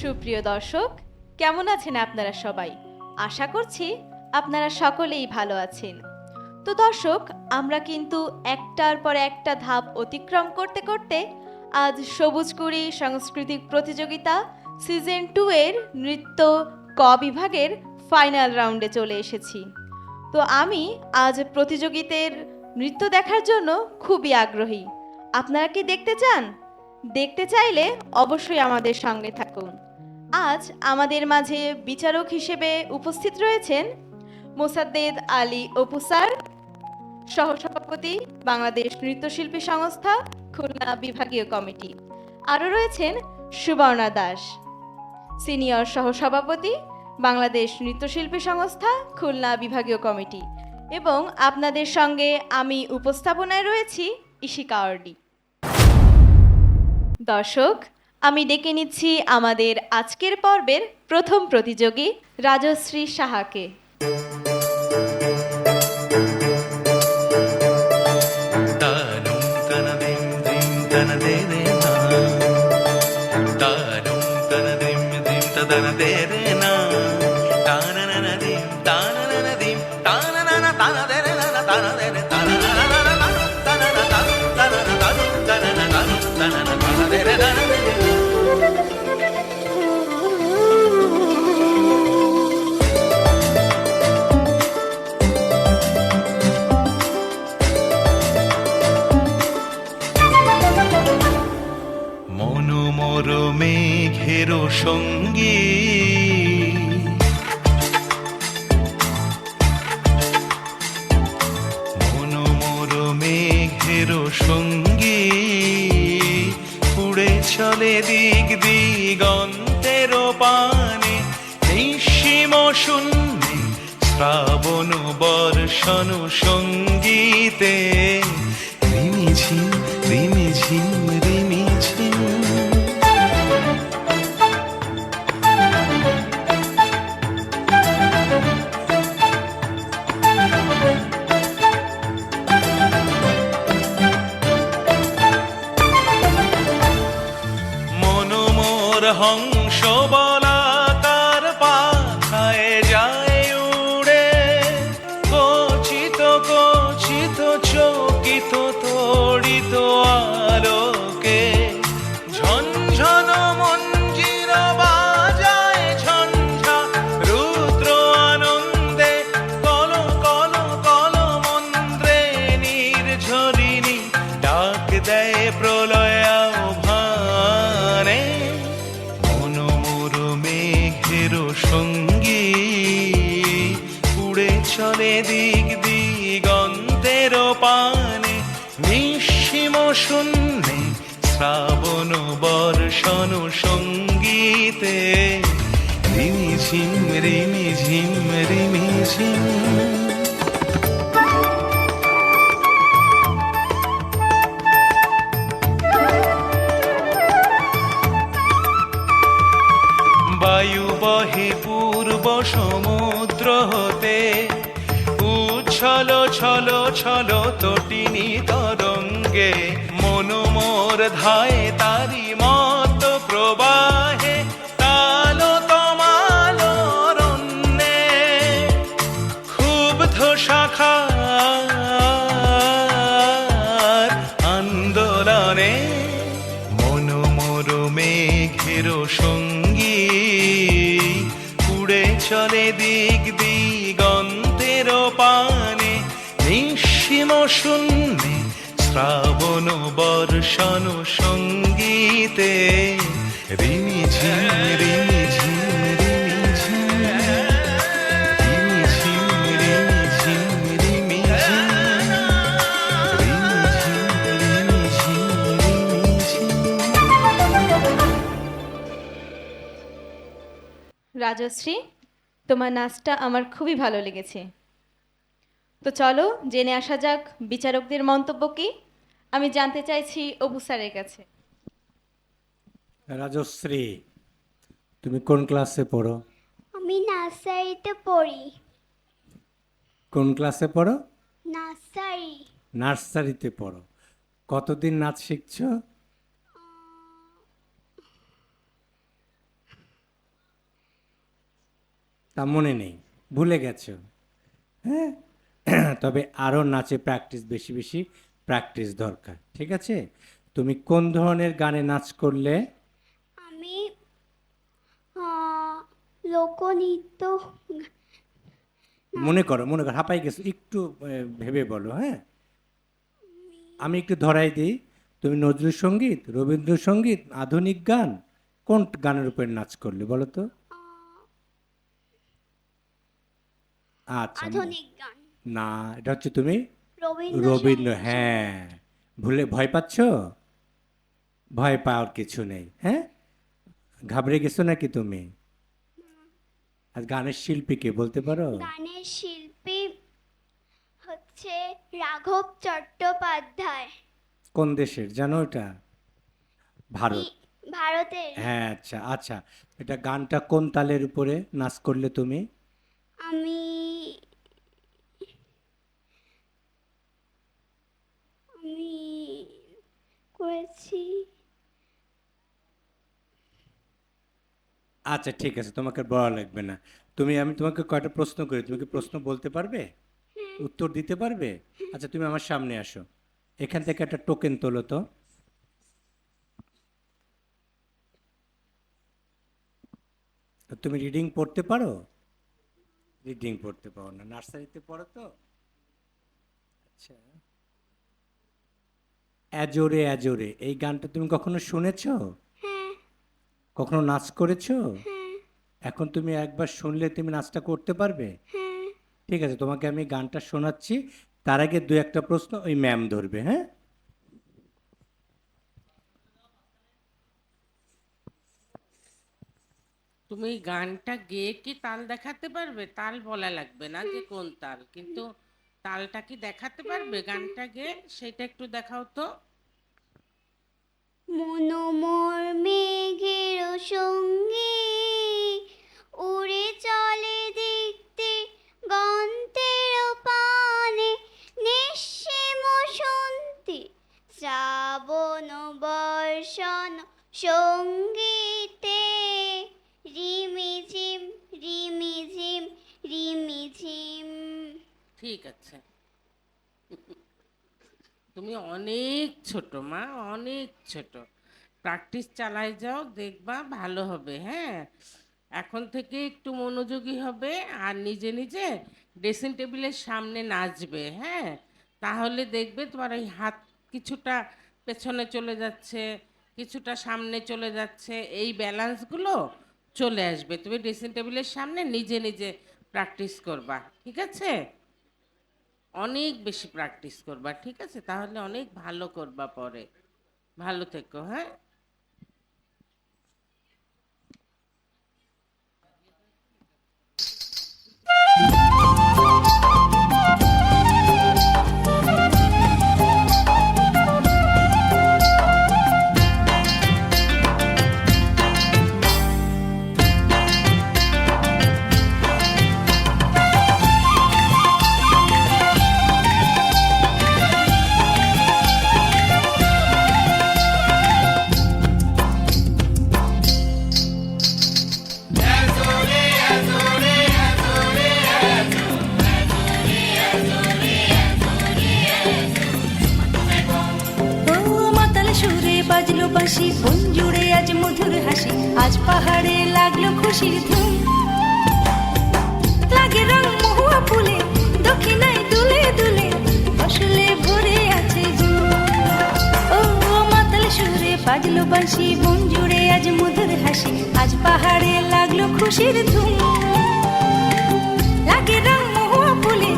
সুপ্রিয় দর্শক, কেমন আছেন আপনারা সবাই? আশা করছি আপনারা সকলেই ভালো আছেন। তো দর্শক, আমরা কিন্তু একটার পর একটা ধাপ অতিক্রম করতে করতে আজ সবুজকুড়ি সাংস্কৃতিক প্রতিযোগিতা সিজন 2 এর নৃত্য ক বিভাগের ফাইনাল রাউন্ডে চলে এসেছি। তো আমি আজ প্রতিযোগিতার নৃত্য দেখার জন্য খুবই আগ্রহী। আপনারা কি দেখতে চান? দেখতে চাইলে অবশ্যই আমাদের সঙ্গে থাকুন। আজ আমাদের মাঝে বিচারক হিসেবে উপস্থিত রয়েছেন মোসাদ্দেদ আলী অপু স্যার, সহসভাপতি বাংলাদেশ নৃত্যশিল্পী সংস্থা খুলনা বিভাগীয় কমিটি। আরও রয়েছেন সুবর্ণা দাস, সিনিয়র সহসভাপতি বাংলাদেশ নৃত্যশিল্পী সংস্থা খুলনা বিভাগীয় কমিটি। এবং আপনাদের সঙ্গে আমি উপস্থাপনায় রয়েছি ইশিকা অর্ডি। দর্শক, আমি ডেকে নিচ্ছি আমাদের আজকের পর্বের প্রথম প্রতিযোগী রাজশ্রী সাহাকে। মনোমর মেঘের সঙ্গী মনোমর মেঘের সঙ্গী উড়ে চলে দিক দিগন্তের পানে, নিঃসীম শূন্যে শ্রাবণ বর্ষণ সঙ্গীতে রিমিঝিম রিমিঝিম রিমিঝিম। মনোমর হংস বলাকার পাখায় যায় উড়ে, কচিত কচিত চকিত তড়িত আলোকে ঝনঝন মঞ্জির বাজায় ঝঞ্ঝা রুদ্র আনন্দে, কল কল কল মন্ত্রে নির্ঝরিণী ডাক দেয় প্রলয় আহ্বানে। মনোমর মেঘের সঙ্গী উড়ে চলে দিক দিগন্তের পানে, নিঃসীম শূন্যে শ্রাবণ বর্ষণ সঙ্গীতে রিমিঝিম রিমিঝিম রিমিঝিম। বায়ু বহে পূর্ব সমুদ্র হতে, উচ্ছল ছল ছল তটিনী তরঙ্গে, মনোমর ধায় তারি মত প্রবাহে, তাল তমাল রণ্যে ক্ষুব্ধ শাখার আন্দোলনে। মনোমর মেঘের সঙ্গী উড়ে চলে দিক দিগন্তের পানে, নিঃসীম শূন্যে শ্রাবণ বর্ষণ সঙ্গীতে রিমিঝিম রিমিঝিম রিমিঝিম রিমিঝিম রিমিঝিম রিমিঝিম রিমিঝিম রিমিঝিম রিমিঝিম। রাজশ্রী, তোমার নাচটা আমার খুবই ভালো লেগেছে। তো চলো জেনে আসা যাক বিচারকদের মন্তব্য কি। আমি জানতে চাইছি অপু স্যারের কাছে। রাজশ্রী, তুমি কোন ক্লাসে পড়ো? আমি নার্সারিতে পড়ি। কোন ক্লাসে পড়ো? নার্সারি। নার্সারিতে পড়ো। কতদিন নাচ শিখছো? তা মনে নেই, ভুলে গেছো। হ্যাঁ, তবে আরও নাচে প্র্যাকটিস, বেশি বেশি প্র্যাকটিস দরকার, ঠিক আছে? তুমি কোন ধরনের গানে নাচ করলে? আমি লোকনৃত্য মনে করো, মনে করো, হাঁপাই গেছো, একটু ভেবে বলো। হ্যাঁ, আমি একটু ধরাই দিই। তুমি নজরুল সঙ্গীত, রবীন্দ্রসঙ্গীত, আধুনিক গান, কোন গানের উপর নাচ করলে বলো তো? আচ্ছা, আধুনিক গান না, এটা হচ্ছে তুমি রবীন্দ্র রবীন্দ্র। হ্যাঁ, ভুলে ভয় পাচ্ছ? ভয় পাওয়ার কিছু নেই। হ্যাঁ, ঘাবড়ে গেছো নাকি তুমি? আর গানের শিল্পীকে বলতে পারো? গানের শিল্পী হচ্ছে রাঘব চট্টোপাধ্যায়। কোন দেশের জানো এটা? ভারত। ভারতের। হ্যাঁ, আচ্ছা আচ্ছা, এটা গানটা কোন তালের উপরে নাচ করলে তুমি? আমি আমি করেছি আচ্ছা ঠিক আছে, তোমাকে বলা লাগবে না। আমি তোমাকে কয়টা প্রশ্ন করি, তুমি কি প্রশ্ন বলতে পারবে, উত্তর দিতে পারবে? আচ্ছা, তুমি আমার সামনে আসো, এখান থেকে একটা টোকেন তোলো তো। তুমি রিডিং পড়তে পারো? রিডিং পড়তে পারো না, নার্সারিতে পড়ো তো? আচ্ছা, অ্যাজোরে অ্যাজোরে এই গানটা তুমি কখনো শুনেছো? হ্যাঁ কখনো নাচ করেছো? হ্যাঁ এখন তুমি একবার শুনলে তুমি নাচটা করতে পারবে? হ্যাঁ ঠিক আছে, তোমাকে আমি গানটা শোনাচ্ছি, তার আগে দু একটা প্রশ্ন ওই ম্যাম ধরবে। হ্যাঁ, তুমি গানটা গেয়ে কি তাল দেখাতে পারবে? তাল বলা লাগবে না যে কোন তাল, কিন্তু তালটা কি দেখাতে পারবে গানটা গেয়ে? সেটা একটু দেখাও তো। মনোমর মেঘের সঙ্গে উড়ে চলে দেখতে গন্তের পানে নিঃসীম শুনতে শ্রাবণ বর্ষণ সঙ্গীতে রিমিঝিম রিমিঝিম রিমিঝিম। ঠিক আছে, তুমি অনেক ছোট মা, অনেক ছোট। প্র্যাকটিস চালাই যাও, দেখবা ভালো হবে। হ্যাঁ, এখন থেকে একটু মনোযোগী হবে আর নিজে নিজে ড্রেসিং টেবিলের সামনে নাচবে। হ্যাঁ, তাহলে দেখবে তোমার ওই হাত কিছুটা পেছনে চলে যাচ্ছে, কিছুটা সামনে চলে যাচ্ছে, এই ব্যালেন্সগুলো চলে আসবে। তুমি ড্রেসিং টেবিলের সামনে নিজে নিজে প্র্যাকটিস করবা, ঠিক আছে? অনেক বেশি প্র্যাকটিস করবা, ঠিক আছে? তাহলে অনেক ভালো করবা পরে। ভালো থেকো। হ্যাঁ, ও মাতাল সুরে বাজলো বাঁশি, বন জুড়ে আজ মধুর হাসি, আজ পাহাড়ে লাগলো খুশির ধুম। লাগে রং মহুয়া ফুলে, দক্ষিণায় দুলে দুলে, ফসলে ভরে আছে ঝুম। ও মাতাল সুরে বাজলো বাঁশি, বন জুড়ে আজ মধুর হাসি, আজ পাহাড়ে লাগলো খুশির ধুম। লাগে রং মহুয়া ফুলে,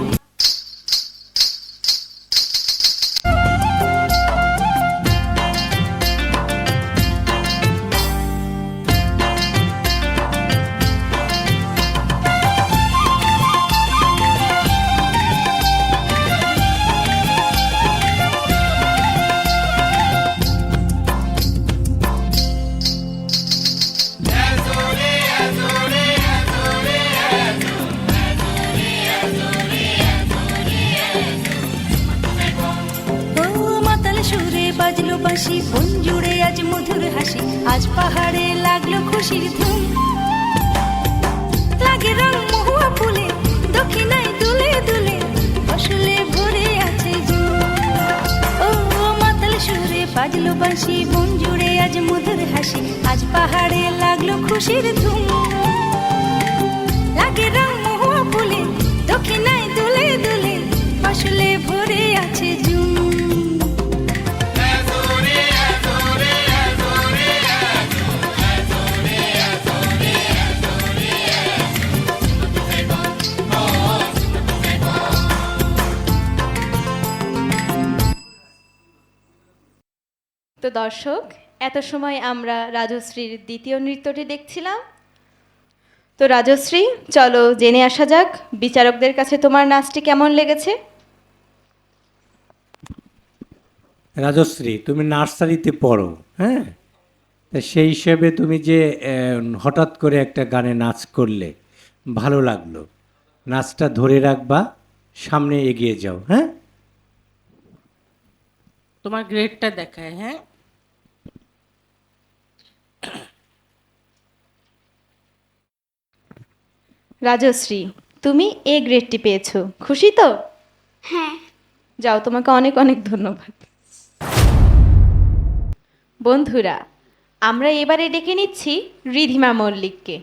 বাজলো বাঁশি, বন জুড়ে আজ মধুর হাসি, আজ পাহাড়ে লাগলো খুশির ধুম। লাগে রং বাজলো বাঁশি বন জুড়ে আজ মধুর হাসি আজ পাহাড়ে লাগলো খুশির ধুম লাগে রং মহুয়া ফুলে দক্ষিণায় দুলে দুলে ফসলে ভরে আছে জুম তো দর্শক, এত সময় আমরা রাজশ্রীর দ্বিতীয় নৃত্যটি দেখছিলাম। তো রাজশ্রী, চলো জেনে আসা যাক বিচারকদের কাছে তোমার নাচটি কেমন লেগেছে। রাজশ্রী, তুমি নার্সারিতে পড়ো, হ্যাঁ? তা সেই হিসেবে তুমি যে হঠাৎ করে একটা গানে নাচ করলে, ভালো লাগলো। নাচটা ধরে রাখবা, সামনে এগিয়ে যাও, হ্যাঁ? তোমার গ্রেডটা দেখায়, হ্যাঁ। রাজশ্রী, তুমি এ গ্রেডটি পেয়েছো, খুশি তো? হ্যাঁ। যাও, তোমাকে অনেক অনেক ধন্যবাদ। বন্ধুরা, আমরা এবারে ডেকে নিচ্ছি রিধিমা মল্লিককে।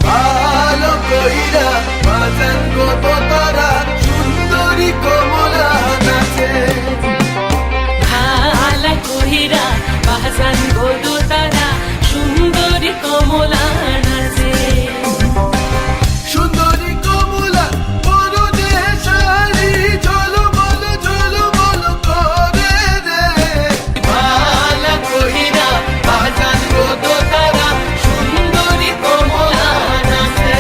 ভালো কইরা বাজান গো তোরা সুন্দরী কমলা নাচে ভালা কহিরা বাহাজান গোদো তারা সুন্দরী কমলা নাচে সুন্দরী কমলা বড় দেশারি চলো বলো করে রে ভালো কইরা বাজান গো তোরা সুন্দরী কমলা নাচে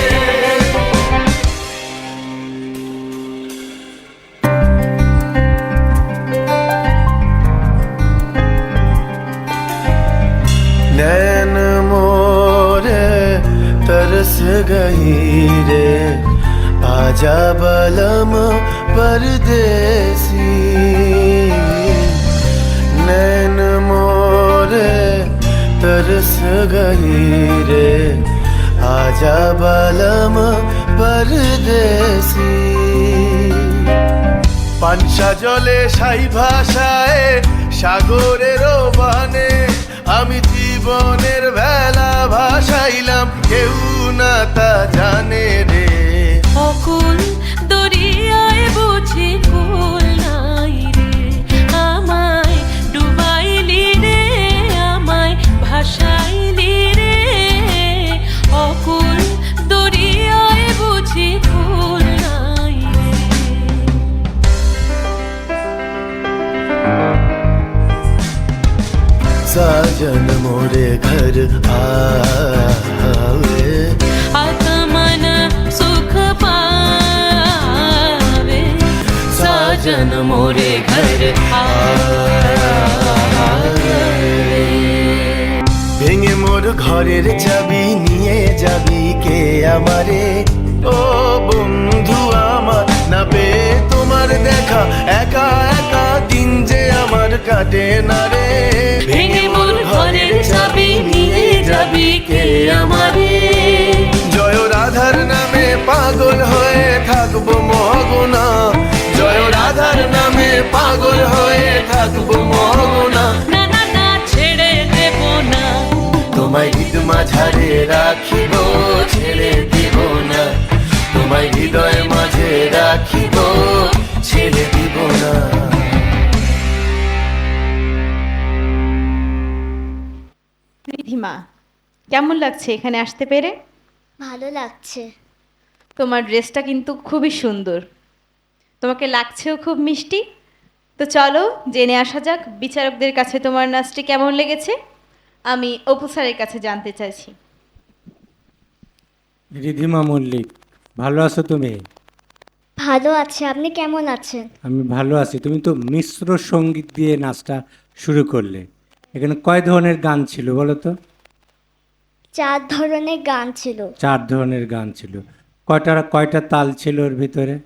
नैन मोरे तरस गई रे आजा बलम परदेसी नैन मोरे तरस गई रे आजा बलम परदेसी পানসা জলে সাই ভাষায় সাগরের বানে আমি জীবনের বেলা ভাসাইলাম কেউ না তা জানে রে অকুল দরিয়ায় বুঝি কুল নাই রে আমায় ডুবাইলি রে আমায় ভাসাইলি রে অকুল দরিয়ায় বুঝি কুল নাই রে साजन मोरे घर आवे आत्मन सुख पावे साजन मोरे घर आवे ভেঙে মোর ঘরের চাবি নিয়ে যাবি কে আমারে ও বন্ধু আমার না পেয়ে তোমার দেখা একা একা দিন যে আমার কাটে না রে ভেঙে মোর ঘরের চাবি নিয়ে যাবি কে আমারে জয় রাধার নামে পাগল হয়ে থাকবো মগনা জয় রাধার নামে পাগল হয়ে থাকবো মগনা না না না ছেড়ে দেব না তোমায় হৃদ মাঝারে রাখিব ছেড়ে দিব না তোমায় হৃদয় মাঝে রাখিব ছেড়ে দিব না রিধিমা, কেমন লাগছে এখানে আসতে পেরে? ভালো লাগছে। তোমার ড্রেসটা কিন্তু খুবই সুন্দর, তোমাকে লাগছেও খুব মিষ্টি। তো চলো জেনে আসা যাক বিচারকদের কাছে তোমার নাচটি কেমন লেগেছে। আমি অপু স্যারের কাছে জানতে চাইছি। রিধিমা মল্লিক, ভালো আছো তুমি? ভালো আছে, আপনি কেমন আছেন? আমি ভালো আছি। তুমি তো মিশ্র সঙ্গীত দিয়ে নাচটা শুরু করলে, এখানে কয় ধরনের গান ছিল বলো তো? 4 ধরনের গান ছিল। 4 ধরনের গান ছিল। কয়টা কয়টা তাল ছিল ওর ভিতরে?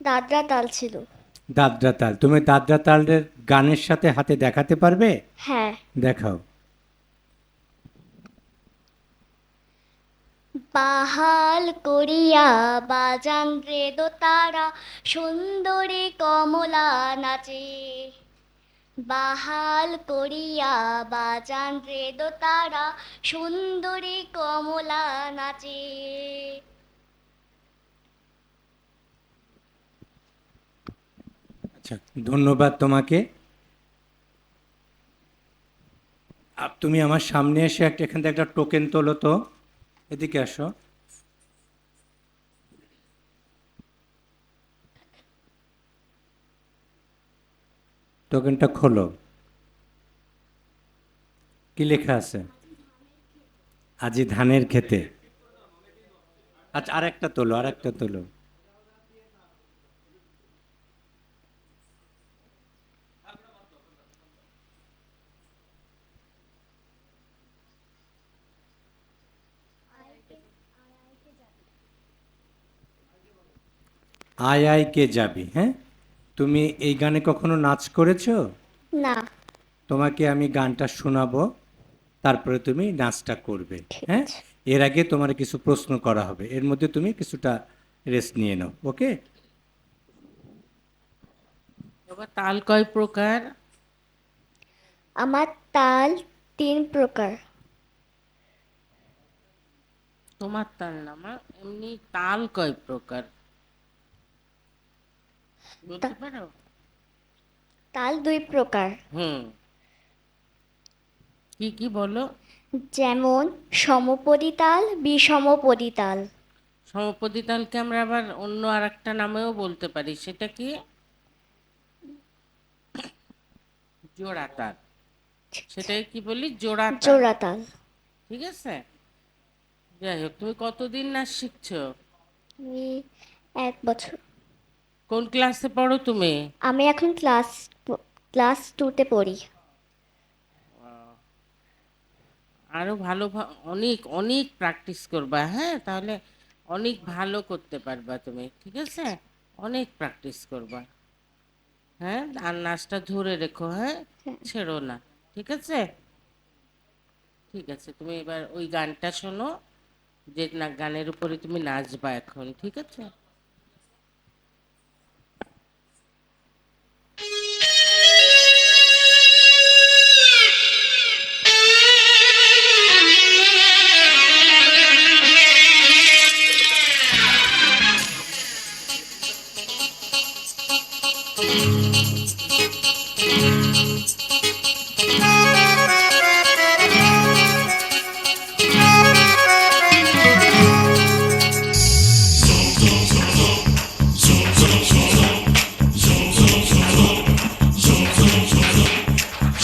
দাদরা তাল ছিল। দাদরা তাল। তুমি দাদরা তালের গানের সাথে হাতে দেখাতে পারবে? হ্যাঁ। দেখাও। বাহাল করিয়া বাজান রে দোতারা, সুন্দরী কমলা নাচে। বাহাল করিয়া বাজান রে দোতারা, সুন্দরী কমলা নাচে। আচ্ছা, ধন্যবাদ তোমাকে। তুমি আমার সামনে এসে এখান থেকে একটা টোকেন তোলো তো। এদিকে আসো। টোকেনটা খোলো। কি লেখা আছে? আজি ধানের খেতে। আচ্ছা, আরেকটা তোলো, আরেকটা তোলো। আয় আয় কে যাবি। হ্যাঁ, তুমি এই গানে কখনো নাচ করেছো? না। তোমাকে আমি গানটা শোনাবো, তারপরে তুমি নাচটা করবে। হ্যাঁ, এর আগে তোমার কিছু প্রশ্ন করা হবে, এর মধ্যে তুমি কিছুটা রেস্ট নিয়ে নাও। ওকে? বাবা, তাল কয় প্রকার? আমার তাল 3 প্রকার। তোমার তাল না মা, এমনি তাল কয় প্রকার বলতে পারো? তাল 2 প্রকার। হুম, কি কি বলো? যেমন সমপদী তাল, বিষমপদী তাল। সমপদী তালকে আমরা আবার অন্য আর একটা নামেও বলতে পারি, সেটা কি? জোড়া তাল। সেটাই কি বলি? জোড়া তাল। জোড়া তাল। ঠিক আছে, যাই হোক, তুমি কতদিন নাচ শিখছো? আমি 1 বছর। কোন ক্লাসে পড়ো তুমি? আমি এখন ক্লাস 2তে পড়ি। আরো ভালো অনেক অনেক প্র্যাকটিস করবা, হ্যাঁ, তাহলে অনেক ভালো করতে পারবা তুমি। ঠিক আছে, অনেক প্র্যাকটিস করবা। হ্যাঁ, আর নাচটা ধরে রেখো, হ্যাঁ, ছেড়ো না। ঠিক আছে, ঠিক আছে, তুমি এবার ওই গানটা শোনো, যে না গানের উপরে তুমি নাচবা এখন। ঠিক আছে?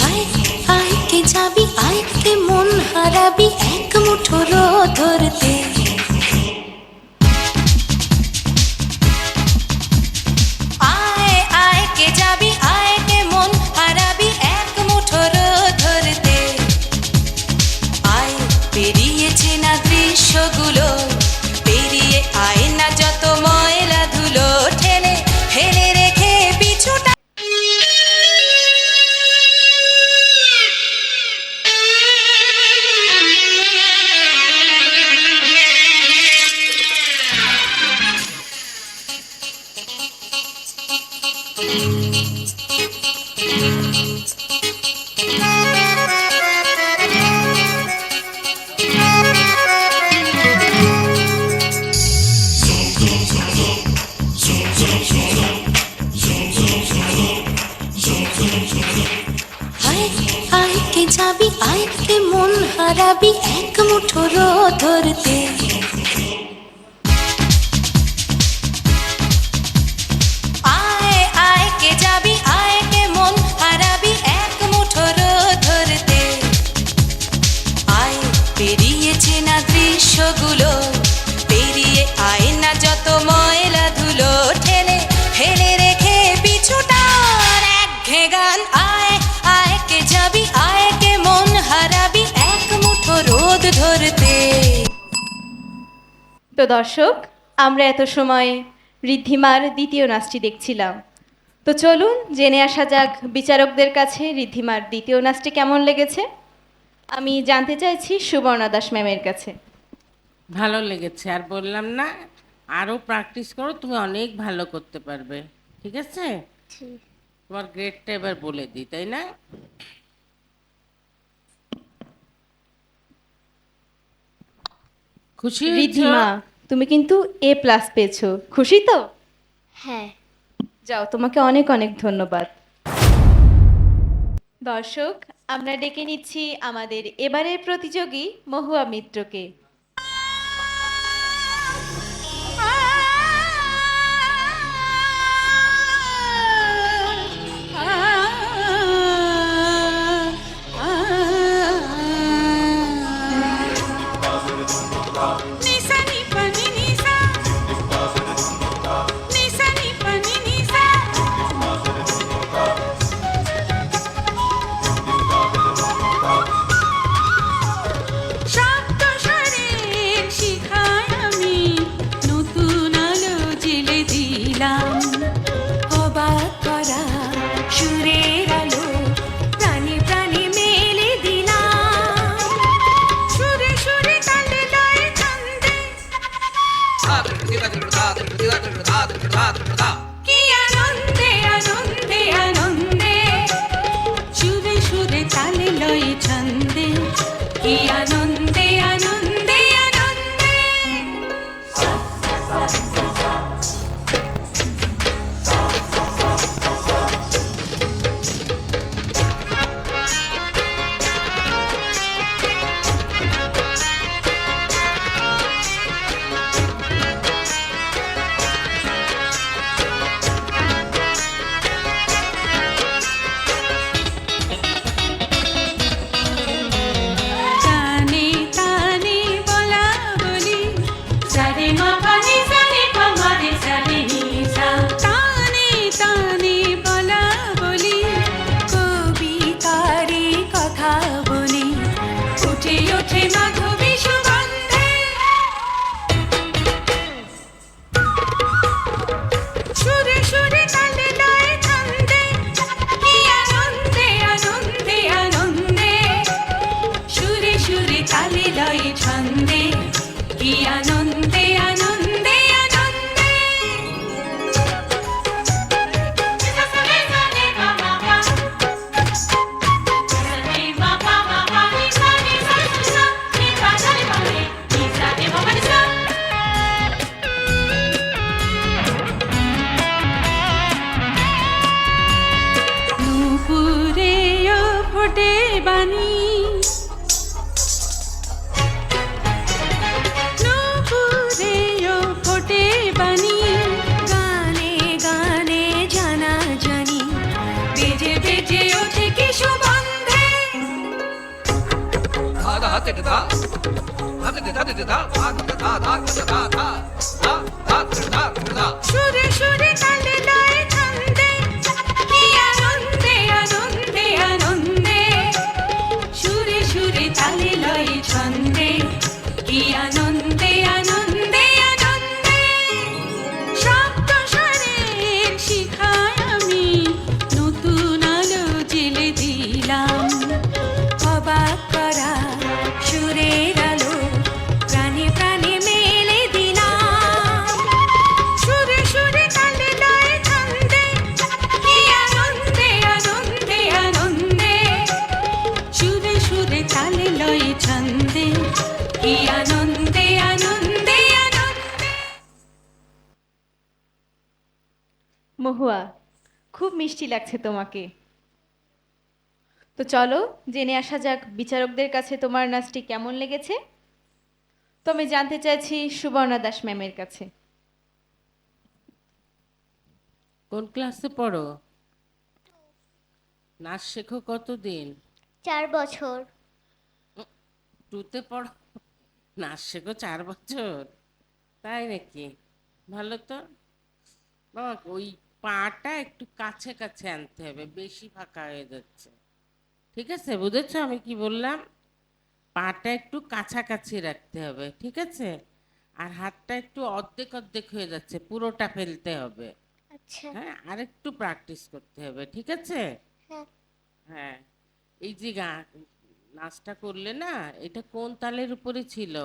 আয় আয় কে যাবি, আয় কে মন হারাবি এক মুঠো ধরতে। আয় আয় কে যাবি, আয় কে মন হারাবি এক মুঠো ধরতে। আয় পেরিয়েছে না দৃশ্যগুলো, পেরিয়ে আয় না যত ময়লা ধুলো, ঠেলে ফেলে রেখে পিছুটা। আয় আয় কে যাবি, আয় কে মন হারাবি এক মুঠো ধরতে। তো দর্শক, আমরা এত সময় ঋদ্ধিমার দ্বিতীয় নাচটি দেখছিলাম। তো চলুন জেনে আসা যাক বিচারকদের কাছে ঋদ্ধিমার দ্বিতীয় নাচটি কেমন লেগেছে। আমি জানতে চাইছি সুবর্ণা দাস ম্যামের কাছে। ভালো লেগেছে, আর বললাম না আরও প্র্যাকটিস করো, তুমি অনেক ভালো করতে পারবে। ঠিক আছে, তোমার গ্রেডটা এবার বলে দিই, তাই না? খুশি হয়েছো? ঋদ্ধিমা, তুমি কিন্তু A+ পেয়েছো, খুশি তো? হ্যাঁ। যাও, তোমাকে অনেক অনেক ধন্যবাদ। দর্শক, আমরা ডেকে নিচ্ছি আমাদের এবারের প্রতিযোগী মহুয়া মিত্রকে। অবাক করা সুরের আলো প্রাণে প্রাণে মেলে দিলাম, সুরে সুরে তালে লয়ে ছন্দে কি আনন্দে আনন্দে আনন্দে, সুরে সুরে তালে লয়ে ছন্দে কি আনন্দে আনন্দে আনন্দে। তানে তানে বলা বলি সারে মা পানি সারে পা রে সারে নি সা, তানে তানে বলা বলি কবিতারি কথা বলি উঠে ওঠে মাধবী সুগন্ধে, সুরে সুরে তালে লয়ে ছন্দে কি আনন্দে আনন্দে আনন্দে, সুরে সুরে তালে লয়ে ছন্দে কি আনন্দে আনন্দে আনন্দে। নুপুরে ও ফোটে বাণী, নুপুরে ও ফোটে বাণী, গানে গানে জানা জানি বেজে বেজে ওঠে কি সুগন্ধে, সুরে সুরে তালে লয়ে ছন্দে কি আনন্দে আনন্দে আনন্দে, সুরে সুরে তালে লয়ে ছন্দে কি আনন্দে আনন্দে আনন্দে। শব্দ স্বরের শিখায় আমি নতুন আলো জেলে দিলাম, অবাক করা সুরের আলো প্রাণে প্রাণে মেলে দিলাম, সুরে সুরে তালে লয়ে ছন্দে কি আনন্দে আনন্দে আনন্দে, সুরে সুরে তালে লয়ে ছন্দে কি আনন্দে আনন্দে আনন্দে। মহুয়া, খুব মিষ্টি লাগছে তোমাকে। তো চলো জেনে আসা যাক বিচারকদের কাছে তোমার নাচটি কেমন লেগেছে। তো আমি জানতে চাইছি সুবর্ণা দাস ম্যামের কাছে। কোন ক্লাসে পড়ো? নাচ শেখো কতদিন? 4 বছর। টুতে পড়ো, নাচ শেখো 4 বছর? তাই নাকি, ভালো তো। বাবা, ওই পাটা একটু কাছে কাছে আনতে হবে, বেশি ফাঁকা হয়ে যাচ্ছে। ঠিক আছে, বুঝেছো আমি কি বললাম? পাটা একটু কাছাকাছি রাখতে হবে, ঠিক আছে? আর হাতটা একটু অর্ধেক অর্ধেক হয়ে যাচ্ছে, পুরোটা ফেলতে হবে। আচ্ছা। হ্যাঁ, আর একটু প্র্যাকটিস করতে হবে, ঠিক আছে? হ্যাঁ। হ্যাঁ, এই যে নাচটা করলে না, এটা কোন তালের উপরে ছিল?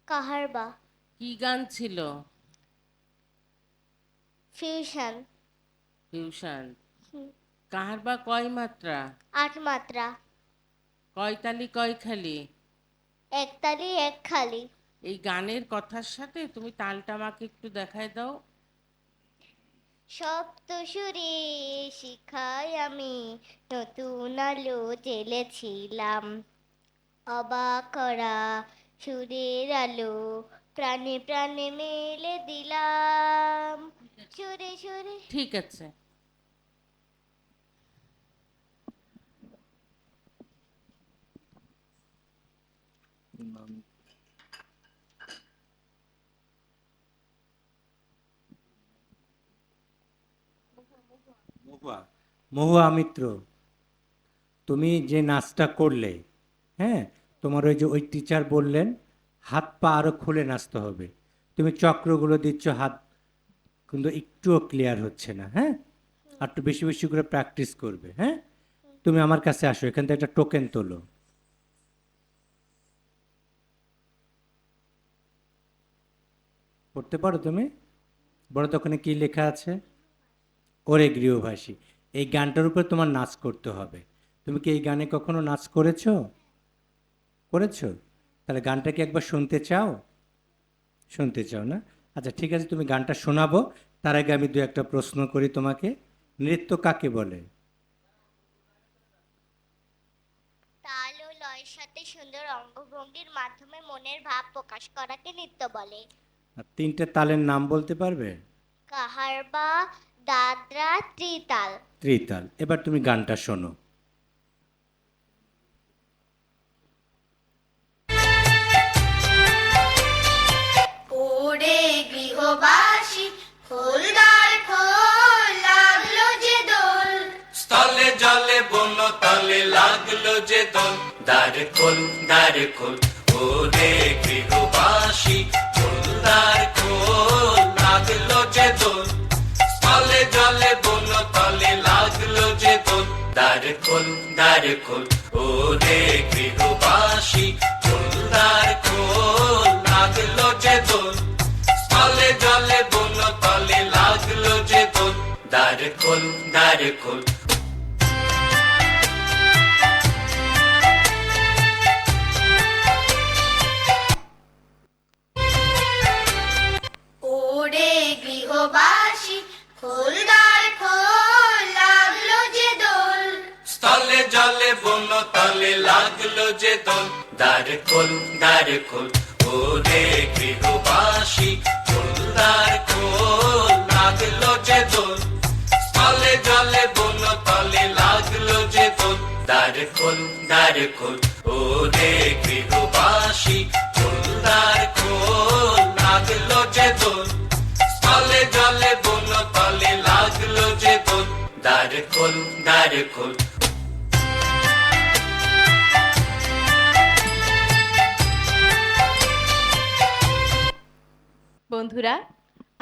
কাহারবা। কি গান ছিল? ফিউশন। ফিউশন। কাহার বা কয় মাত্রা? 8 মাত্রা। কয় তালি কয় খালি? একতালি এক খালি। এই গানের কথার সাথে তুমি তালটা আমাকে একটু দেখায় দাও। সপ্ত সুরে শিখায় আমি নতুন আলো জেলেছিলাম, অবাক করা সুরের আলো প্রাণে প্রাণে মেলে দিলাম, সুরে সুরে। ঠিক আছে। মহুয়া, মহুয়া মিত্র, তুমি যে নাচটা করলে, হ্যাঁ, তোমার ওই যে ওই টিচার বললেন হাত পা আরো খুলে নাচতে হবে। তুমি চক্রগুলো দিচ্ছ, হাত কিন্তু একটুও ক্লিয়ার হচ্ছে না। হ্যাঁ, আর একটু বেশি বেশি করে প্র্যাকটিস করবে। হ্যাঁ, তুমি আমার কাছে আসো, এখান থেকে একটা টোকেন তোলো। পড়তে পারো তুমি? বড় দোকানে কি লেখা আছে? ওরে গৃহবাসী। এই গানটার উপর তোমার নাচ করতে হবে। তুমি কি এই গানে কখনো নাচ করেছো? করেছো? তাহলে গানটা কি একবার শুনতে চাও? শুনতে চাও না? আচ্ছা ঠিক আছে, তুমি গানটা শোনাবো। তার আগে আমি দু একটা প্রশ্ন করি তোমাকে। নৃত্য কাকে বলে? তাল ও লয়ের সাথে সুন্দর অঙ্গভঙ্গির মাধ্যমে মনের ভাব প্রকাশ করাকে নৃত্য বলে। আর তিনটে তালের নাম বলতে পারবে? কাহারবা, দাদরা, ত্রিতাল। ত্রিতাল। এবার তুমি গানটা শোনো। ওরে গৃহবাসী খোলদার খোল, লাগলো যে দোল। স্থলে জলে বন তলে লাগলো যে দোল, দ্বার খোল দ্বার খোল, ওরে গৃহবাসী খোল দ্বার খোল, লাগলো যে দোল। স্থলে জলে বন তলে লাগলো যে দোল, দ্বার খোল দ্বার খোল, ওরে গৃহবাসী খোল দ্বার খোল, লাগলো যে দোল। স্থলে জলে বন তলে লাগলো যে দোল, দ্বার খোল দ্বার খোল। ওরে গৃহবাসী খোলদার খোল, লাগলো যে দোল। স্থলে জলে বন তলে লাগলো যে দোল, দ্বার খোল দ্বার খোল, ওরে গৃহবাসী খোল দ্বার খোল, লাগলো যে দোল। স্থলে জলে বন তলে লাগলো যে দোল, দ্বার খোল দ্বার খোল, ওরে গৃহবাসী খোল দ্বার খোল, লাগলো যে দোল। স্থলে জলে বন তলে লাগলো যে দোল, দ্বার খোল দ্বার খোল। বন্ধুরা,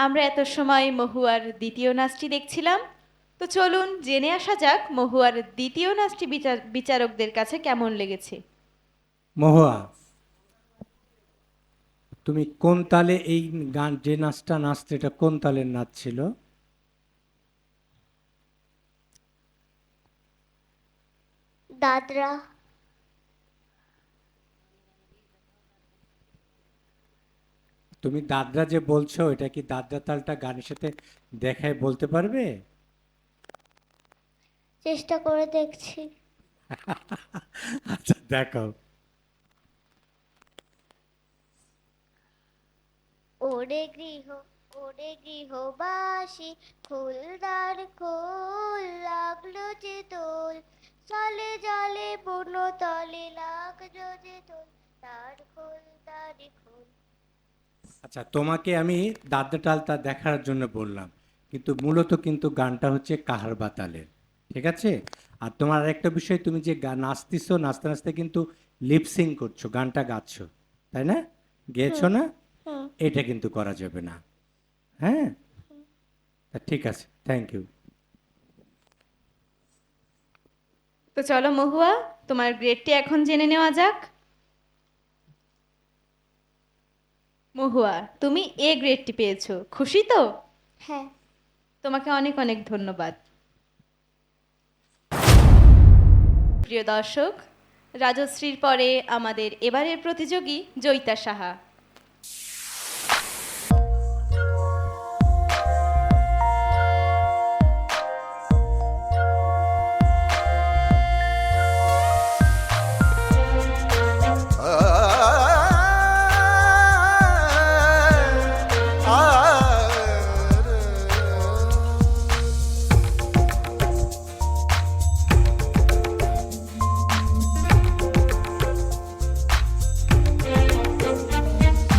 আমরা এত সময় মহুয়ার দ্বিতীয় নাচটি দেখছিলাম। তো চলুন জেনে আসা যাক মহুয়ার দ্বিতীয় নাচটি বিচারকদের কাছে কেমন লেগেছে। মহুয়া, তুমি কোন তালে এই গান যে নাচটা নাচতে, এটা কোন তালের নাচ ছিল? দাদরা। তুমি দাদরা যে বলছো, এটা কি দাদরা তালটা গানের সাথে দেখায় বলতে পারবে? চেষ্টা করে দেখছি। আচ্ছা দেখাও। ওরে গৃহবাসী খোলদার খোল, লাগলো যে দোল। চলে জলে বন তলে লাগলো যে দোল, তার খোল তার খোল। আচ্ছা, তোমাকে আমি দাদরা তালটা দেখার জন্য বললাম, কিন্তু মূলত কিন্তু গানটা হচ্ছে কাহারবা তালের। ঠিক আছে? আর তোমার আরেকটা বিষয়, তুমি যে নাচতেছো, নাচতে নাচতে কিন্তু লিপসিং করছো, গানটা গাচ্ছো, তাই না? গেয়েছো না? এটা কিন্তু করা যাবে না। হ্যাঁ, তা ঠিক আছে, থ্যাংক ইউ। তো চলো মহুয়া, তোমার গ্রেডটি এখন জেনে নেওয়া যাক। মহুয়া, তুমি এ গ্রেডটি পেয়েছো, খুশি তো? হ্যাঁ। তোমাকে অনেক অনেক ধন্যবাদ। প্রিয় দর্শক, রাজশ্রীর পরে আমাদের এবারের প্রতিযোগী জয়িতা সাহা।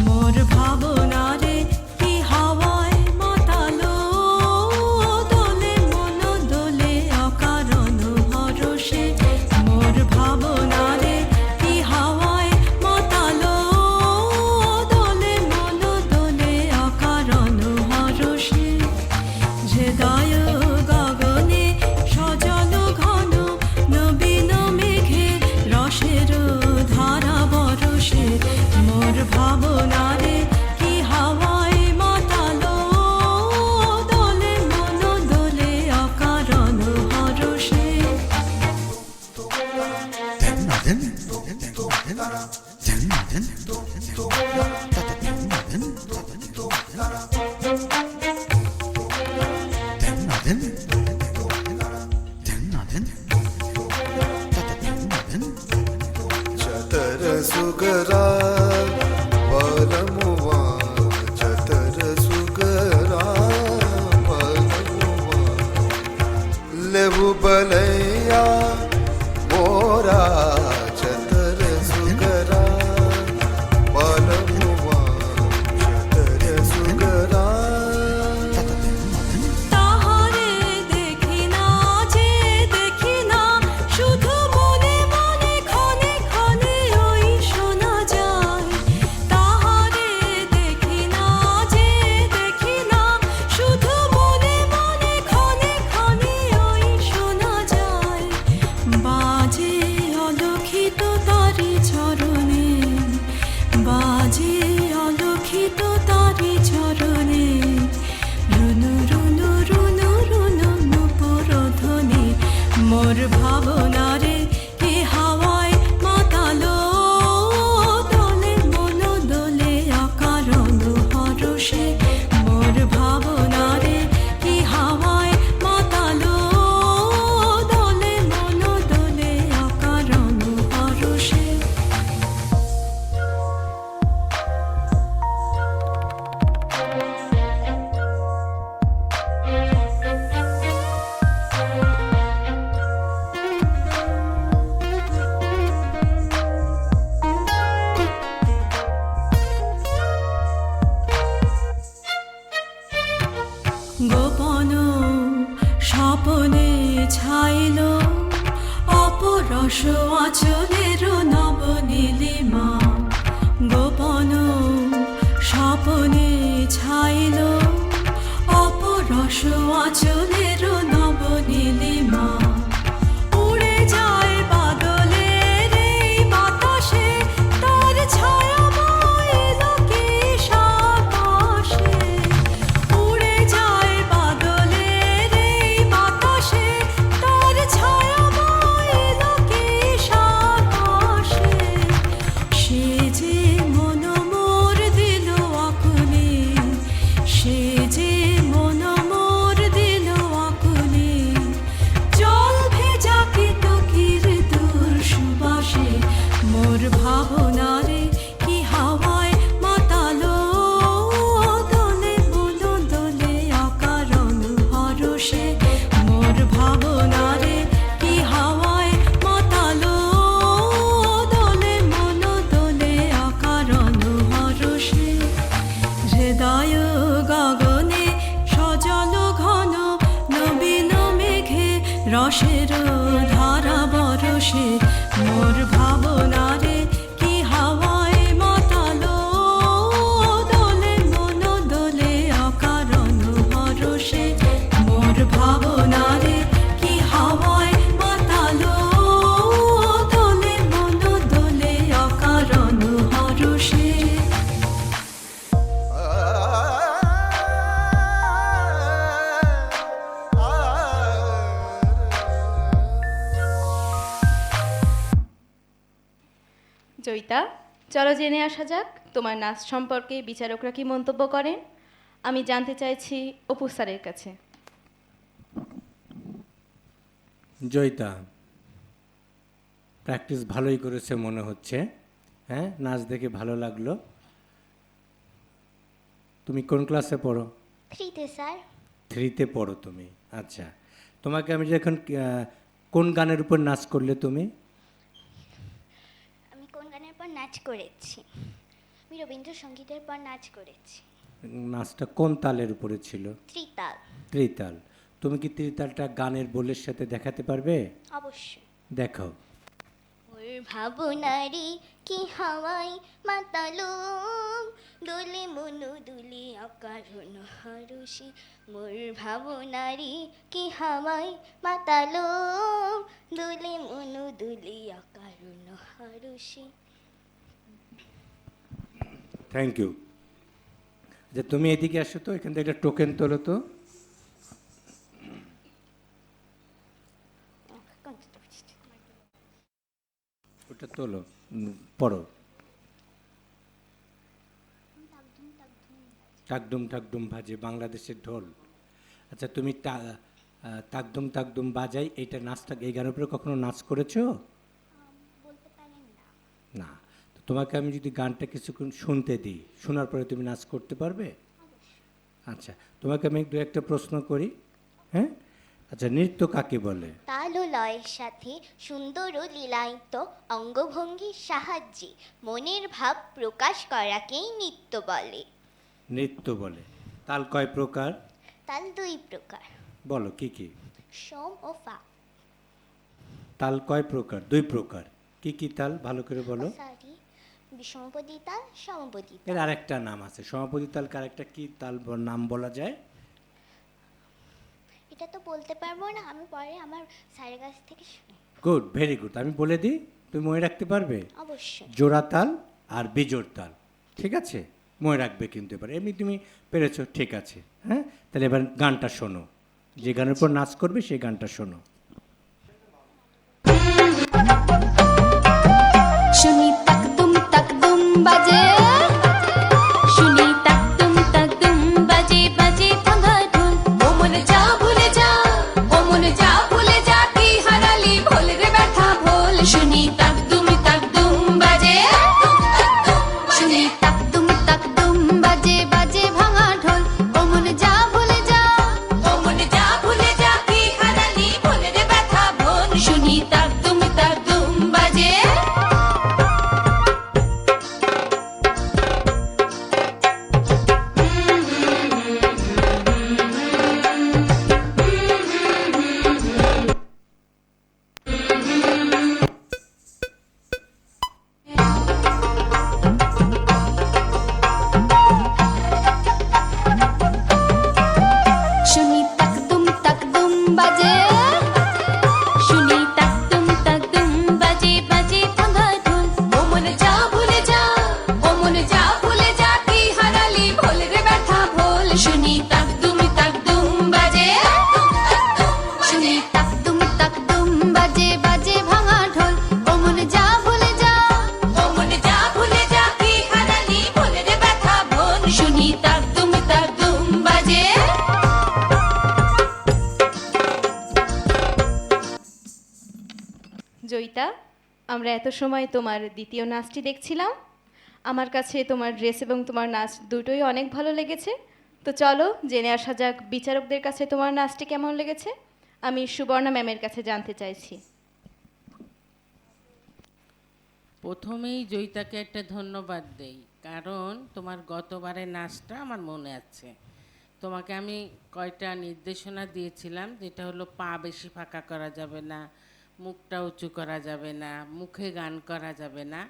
মোর ভাবনারে কি হাওয়ায় মাতালো, দোলে মন দোলে অকারণ হরষে। মোর ভাবনারে কি হাওয়ায় মাতালো, দোলে মন দোলে অকারণ হরষে। হৃদয় গগনে সজল ঘন নবীন মেঘে রসের ধারা বরষে। মোর ভাবনারে কি হাওয়ায় মাতালো, দোলে মন দোলে অকারণ হরষে। చతర సుగరా బలమువా, చతర సుగరా బలమువా, లేవు బలయ్యా మోరా, చతర సుగరా బలమువా, చతర సుగరా। তাহারে দেখি না যে দেখি না, শুধু মনে মনে ক্ষণে ক্ষণে ওই শোনা যায়। তাহারে দেখি না যে দেখি না, শুধু মনে মনে ক্ষণে ক্ষণে ওই শোনা যায়। বাজে অলক্ষিত তারি চরণে, বাজে অলক্ষিত তারি চরণে। রুনু রুনু রুনু রুনু নূপুর ধ্বনি। মোর ভাবনারে এ হাওয়ায় মাতালো, দোলে মন দোলে অকারণ হরষে। মোর ভাবনারে কি হাওয়ায় মাতালো, দোলে মন দোলে অকারণ হরষে। গোপন স্বপনে ছাইল অপরস আচলের নবনীলিমা। গোপন স্বপনে ছাইল অপরস আচলের নবনীলিমা। উড়ে যায় বাদলের এই বাতাসে, তার ছায়াময় লোকেশ আকাশে। উড়ে যায় বাদলের এই বাতাসে, তার ছায়াময় লোকেশ আকাশে। সে যে মন মোর দিল আকুলে, সে যে মন মোর দিল আকুলে। জল ভেজা কেতকীর দূর সুবাসে। মোর ভাবনারে কি হাওয়ায় মাতালো, দোলে মন দোলে অকারণ হরষে। মোর ভাবনারে কি হাওয়ায় মাতালো, দোলে মন দোলে অকারণ হরষে। হৃদয় গগনে সজল ঘন নবীন মেঘে রসের ধারা বরষে। মোর ভাবনারে কি হাওয়ায় মাতালো, মোর ভাবনারে কি হাওয়ায় মাতালো দোলে মন দোলে অকারণ হরষে জয়িতা, চলো জেনে আসা যাক তোমার নাচ সম্পর্কে বিচারকরা কি মন্তব্য করেন। আমি জানতে চাইছি অপু স্যারের কাছে। জয়িতা, প্র্যাকটিস ভালোই করেছে মনে হচ্ছে। হ্যাঁ, নাচ দেখে ভালো লাগলো। তুমি কোন ক্লাসে পড়ো? 3তে স্যার। 3তে পড়ো তুমি? আচ্ছা, তোমাকে আমি যখন কোন গানের উপর নাচ করলে তুমি? আমি কোন গানের পর নাচ করেছি? আমি রবীন্দ্রসঙ্গীতের পর নাচ করেছি। নাচটা কোন তালের উপরে ছিল? ত্রিতাল। ত্রিতাল। তুমি কি ত্রিতালটা গানের বোলের সাথে দেখাতে পারবে? অবশ্যই। দেখাও। মোর ভাবনারে কি হাওয়াই মাতালো দোলে মনু দুলি অকারণ হরষি। মোর ভাবনারে কি হাওয়াই মাতালো দোলে মনু দুলি অকারণ হরষি। Thank you. যে তুমি এদিকে আসো তো, এখান থেকে একটা টোকেন তোলো তো। ওটা তোলো, পড়ো। টাকডুম টাকডুম বাজে বাংলাদেশের ঢোল। আচ্ছা, তুমি তাকদুম তাকদুম বাজাই এইটা নাচটা, এই গানের উপরে কখনো নাচ করেছো? বলতে পারেন না। না। তো তোমাকে আমি যদি গানটা কিছুক্ষণ শুনতে দিই, শোনার পরে তুমি নাচ করতে পারবে? আচ্ছা, তোমাকে আমি দু একটা প্রশ্ন করি। হ্যাঁ, আচ্ছা, নৃত্য কাকে বলে? তাল ও লয়ের সাথে সুন্দর ও লীলায়িত অঙ্গভঙ্গির সাহায্যে মনের ভাব প্রকাশ করাকেই নৃত্য বলে। নৃত্য বলে। তাল কয় প্রকার? তাল 2 প্রকার, বলো কি কি? সম ও ফা। তাল কয় প্রকার? 2 প্রকার। কি কি তাল ভালো করে বলো? সরি, বিষমপদী তাল, সমপদী এর তাল। আরেকটা নাম আছে, সমাপতি তাল। আরেকটা কি তাল নাম বলা যায়? এটা তো বলতে পারবো না, আমি পরে আমার স্যারের কাছ থেকে শুনি। Good, very good. আমি বলে দিই, তুমি মনে রাখতে পারবে? অবশ্যই। জোড়া তাল আর বিজোড় তাল। ঠিক আছে, মনে রাখবে কিন্তু এবার। এমনি তুমি পেরেছো, ঠিক আছে। হ্যাঁ, তাহলে এবার গানটা শোনো। যে গানের উপর নাচ করবে সেই গানটা শোনো। শুনি তাকদুম বাজে শুনি তাকদুম বাজে বাজে ভাঙা ঢোল ও মনে যা ভুলে যা ও মনে যা ভুলে যা কি হারালি ভোল রে ব্যথা ভোল শুনি তাকদুম বাজে শুনি তাকদুম বাজে বাজে ভাঙা ঢোল ও মনে যা ভুলে যা ও মনে যা ভুলে যা কি হারালি ভোল রে ব্যথা ভোল শুনি তাকদুম বাজে। শুনি তাকদুম বাজে শুনি তাকদুম বাজে বাজে ভাঙা ঢোল ও মনে যা ভুলে যা ও মনে যা ভুলে যা কি হারালি ভোল রে ব্যথা ভোল শুনি তাকদুম বাজে শুনি তাকদুম বাজে বাজে ভাঙা ঢোল ও মনে যা ভুলে যা ও মনে যা ভুলে যা কি হারালি ভোল রে ব্যথা ভোল শুনি তাকদুম বাজে। জয়িতা, আমরা এত সময় তোমার দ্বিতীয় নাচটি দেখছিলাম। আমার কাছে তোমার ড্রেস এবং তোমার নাচ দুটোই অনেক ভালো লেগেছে। তো চলো জেনে আসা যাক বিচারকদের কাছে তোমার নাচটি কেমন লেগেছে। আমি সুবর্ণা ম্যামের কাছে জানতে চাইছি। প্রথমেই জয়িতাকে একটা ধন্যবাদ দেই, কারণ তোমার গতবারের নাচটা আমার মনে আছে। তোমাকে আমি কয়টা নির্দেশনা দিয়েছিলাম, যেটা হলো পা বেশি ফাঁকা করা যাবে না, মুখটা উঁচু করা যাবে না, মুখে গান করা যাবে না।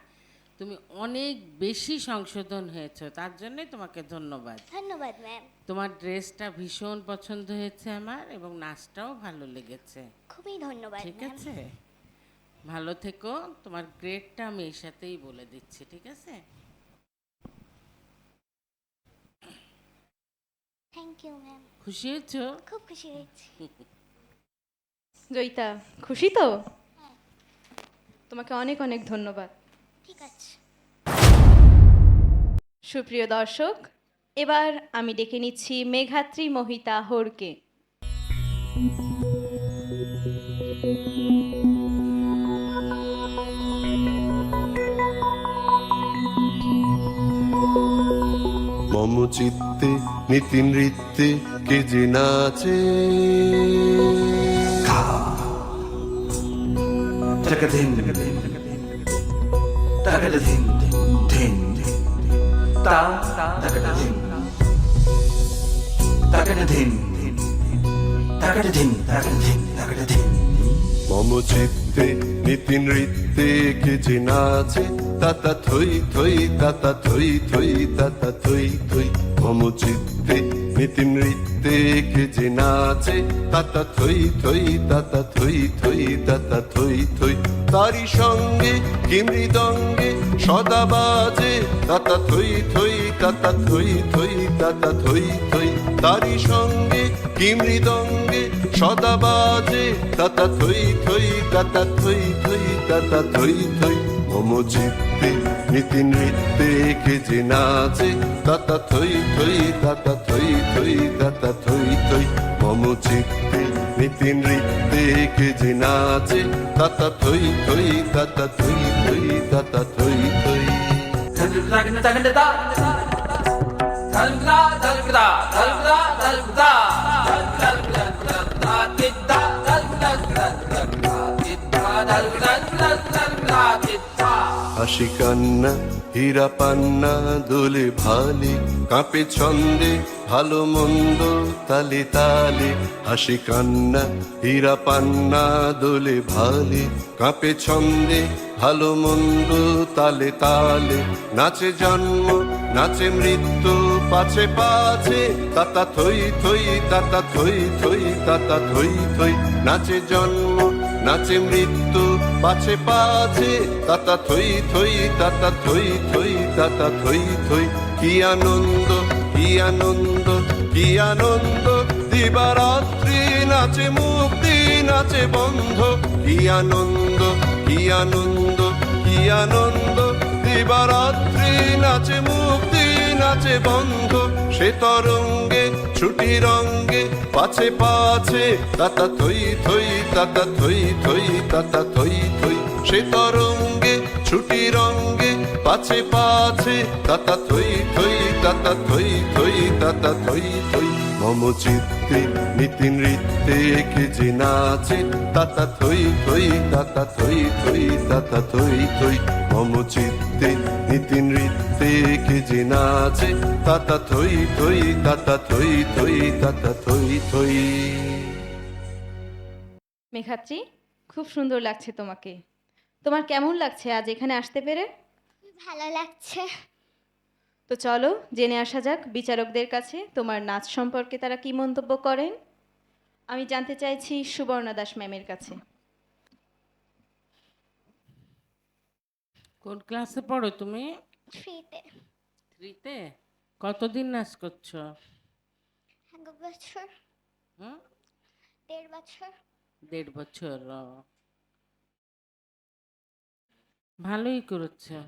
তুমি অনেক বেশি সংশোধন হয়েছো, তার জন্যই তোমাকে ধন্যবাদ। ধন্যবাদ ম্যাম। তোমার ড্রেসটা ভীষণ পছন্দ হয়েছে আমার, এবং নাচটাও ভালো লেগেছে। খুবই ধন্যবাদ ঠিক ম্যাম। আছে, ভালো থেকো। তোমার গ্রেডটা আমি এর সাথেই বলে দিচ্ছি, ঠিক আছে? Thank you ma'am. খুশি হয়েছো? খুব খুশি হয়েছি। জয়িতা, খুশি তো? তোমাকে অনেক অনেক ধন্যবাদ। ঠিক আছে। সুপ্রিয় দর্শক, এবার আমি ডেকে নিচ্ছি মেঘাত্রী মহিতা হোরকে। মম চিত্তে নীতি নৃত্যে কে যে নাচে, Takadin, takadin, din, ta, takadin, takadin, takadin, takadin, takadin. মম চিত্তে নীতি নৃত্যে কে যে নাচে, তাতা থই থই তাতা থই থই তাতা থই থই। মম চিত্তে নীতি নৃত্যে কে যে নাচে, তাতা থই থই তাতা থই থই তাতা থই থই। তারি সঙ্গে কি মৃদঙ্গে সদা বাজে, তাতা থই থই তাতা থই থই তাতা থই থই। তারি সঙ্গে কি মৃদঙ্গে সদা বাজে, তাতা থই থই তাতা থই থই তাতা থই থই। মম চিত্তে নীতি নৃত্যে কে যে নাচে, তাতা থই থই তাতা থই থই তাতা থই থই। মম চিত্তে নীতি নৃত্যে কে যে নাচে, তাতা থই থই তাতা থই থই তাতা থই থই। Takadin, takadin, da, talgda, talgda, talgda, talgda, talgda, talgda, tidda, talgda, talgda, tidda, talgda, talgda, tidda. হাসি কান্না হীরা পান্না দোলে ভালে, কাঁপে ছন্দে ভালো মন্দ তালে তালে। হাসি কান্না হীরা পান্না দোলে ভালে, কাঁপে ছন্দে ভালো মন্দ তালে তালে। নাচে জন্ম নাচে মৃত্যু পাছে পাছে, তাতা থই থই তাতা থই থই তাতা থই থই। নাচে জন্ম নাচে মৃত্যু পাছে পাছে, তাতা থই থই তাতা থই থই তাতা থই থই। কি আনন্দ কি আনন্দ কি আনন্দ, দিবারাত্রি নাচে মুক্তি নাচে বন্ধ। কি আনন্দ কি আনন্দ কি আনন্দ, দিবারাত্রি নাচে মুক্তি নাচে বন্ধ। সে তরঙ্গে ছুটি রঙ্গে পাছে পাছে, তাতা থই থই তাতা থই থই তাতা থই থই। সে তরঙ্গে ছুটি রঙ্গে পাছে পাছে, তাতা থই থই তাতা থই থই তাতা থই থই। মম চিত্তে নীতি নৃত্যে কে যে নাচে, তাতা থই থই তাতা থই থই তাতা থই থই। মম চিত্তে নীতি নৃত্যে কে যে নাচে, তাতা থই থই তাতা থই থই তাতা থই থই। মেঘাত্রী, খুব সুন্দর লাগছে তোমাকে। তোমার কেমন লাগছে আজ এখানে আসতে পেরে? ভালো লাগছে। তো চলো জেনে আসা যাক বিচারকদের কাছে তোমার নাচ সম্পর্কে তারা কি মন্তব্য করেন। আমি জানতে চাইছি সুবর্ণা দাস ম্যামের কাছে। কোন ক্লাসে পড়ো তুমি? 3-তে। 3তে? কতদিন নাচ করছো? 1 বছর। হুম, 1.5 বছর। 1.5 বছর। ভালোই করেছো।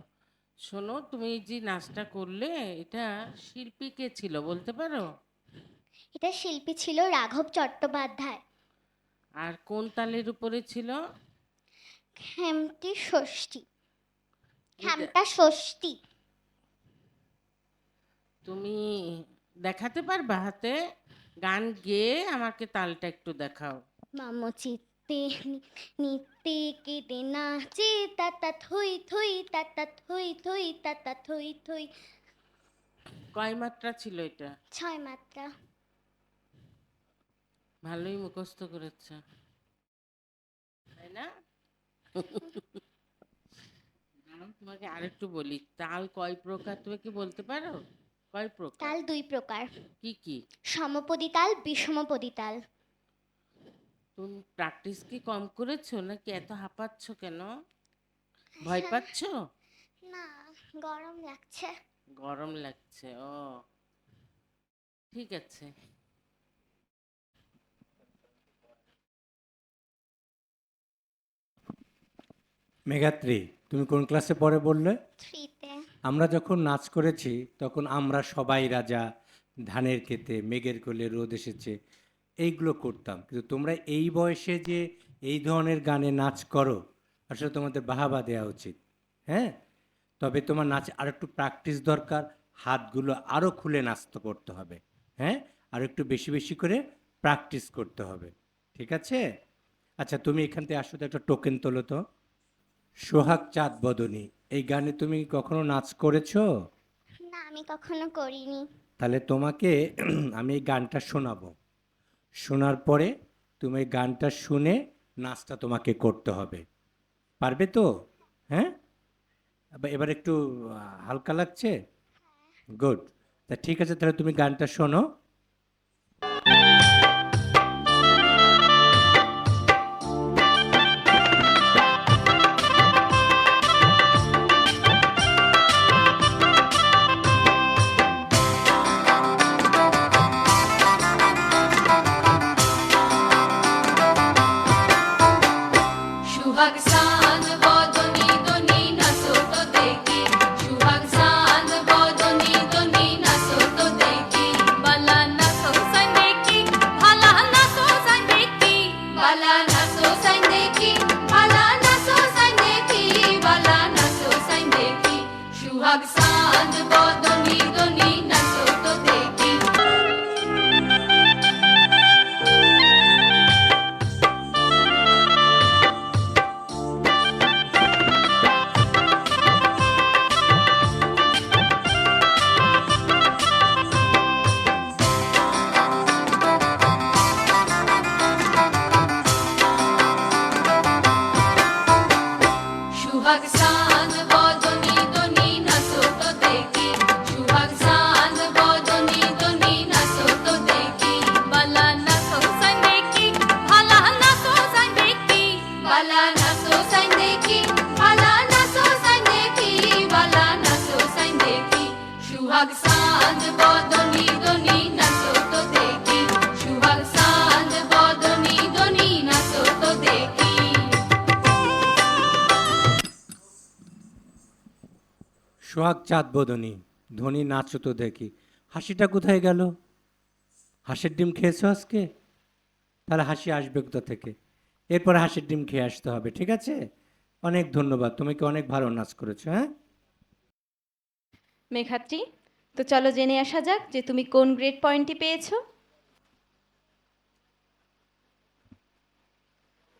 শোনো, তুমি এই যে নাচটা করলে, এটা শিল্পী কে ছিল বলতে পারো? এটা শিল্পী ছিল রাঘব চট্টোপাধ্যায়। আর কোন তালের উপরে ছিল? খেমটি ষষ্ঠী। খেমটা ষষ্ঠী। তুমি দেখাতে পারবা হাতে? গান গেয়ে আমাকে তালটা একটু দেখাও। মম চিত্তে নিত্যে কেটে নাচে, তাতা থই থই তাতা থই থই তাতা থই থই। কয় মাত্রা ছিল এটা? 6 মাত্রা। ভালোই মুখস্থ করেছ, তাই না? দাঁড়াও, তোমাকে আরেকটু বলি, তাল কয় প্রকার তুমি কি বলতে পারো? কয় প্রকার? তাল 2 প্রকার, কি কি? সমপদী তাল, বিষমপদী তাল। তুমি প্র্যাকটিস কি কম করেছো নাকি এত হাঁপাচ্ছ কেন? ভয় পাচ্ছ? না, গরম লাগছে। গরম লাগছে, ও ঠিক আছে। মেঘাত্রী, তুমি কোন ক্লাসে পড়ে বললে? 3-তে। আমরা যখন নাচ করেছি তখন আমরা সবাই রাজা, ধানের খেতে, মেঘের কোলে রোদ এসেছে, এইগুলো করতাম। কিন্তু তোমরা এই বয়সে যে এই ধরনের গানে নাচ করো, আসলে তোমাদের বাহাবা দেওয়া উচিত। হ্যাঁ, তবে তোমার নাচ আর একটু প্র্যাকটিস দরকার, হাতগুলো আরও খুলে নাচতে করতে হবে। হ্যাঁ, আর একটু বেশি বেশি করে প্র্যাকটিস করতে হবে, ঠিক আছে? আচ্ছা, তুমি এখান থেকে আসলে একটা টোকেন তোলো তো। সোহাগ চাঁদ বদনী, এই গানে তুমি কখনো নাচ করেছো? না, আমি কখনো করিনি। তাহলে তোমাকে আমি এই গানটা শোনাবো, শোনার পরে তুমি এই গানটা শুনে নাচটা তোমাকে করতে হবে। পারবে তো? হ্যাঁ, এবার একটু হালকা লাগছে? গুড। তা ঠিক আছে, তাহলে তুমি গানটা শোনো। সুহাগ চাঁদ বদনী দনী নাচো তো দেখি, সুহাগ চাঁদ বদনী দনী নাচো তো দেখি, বালা নাচো সাই দেখি, ভালা নাচো সাই দেখি, বালা নাচো সাই দেখি, ভালা নাচো সাই দেখি, বালা নাচো সাই দেখি, সুহাগ চাঁদ বদনী দনী নাচো তো দেখি। সুহাগ চাঁদ বদনী দনী নাচো তো দেখি, সুহাগ চাঁদ বদনী দনী নাচো তো দেখি, বালা নাচো সাই দেখি, ভালা নাচো সাই দেখি, বালা নাচো সাই দেখি, ভালা নাচো সাই দেখি, বালা নাচো সাই দেখি, সুহাগ চাঁদ বদনী দনী নাচো তো দেখি, সুহাগ চাঁদ বদনী দনী নাচো তো দেখি। সোহাগ চাঁদ বদনী, ধনী নাচো তো দেখি। হাসিটা কোথায় গেল? হাঁসের ডিম খেয়েছো আজকে? তাহলে হাসি আসবে কোথা থেকে? এরপরে হাঁসের ডিম খেয়ে আসতে হবে, ঠিক আছে? অনেক ধন্যবাদ, তুমি কি অনেক ভালো নাচ করেছো। হ্যাঁ, মেঘাত্রী, তো চলো জেনে আসা যাক যে তুমি কোন গ্রেড পয়েন্টটি পেয়েছো।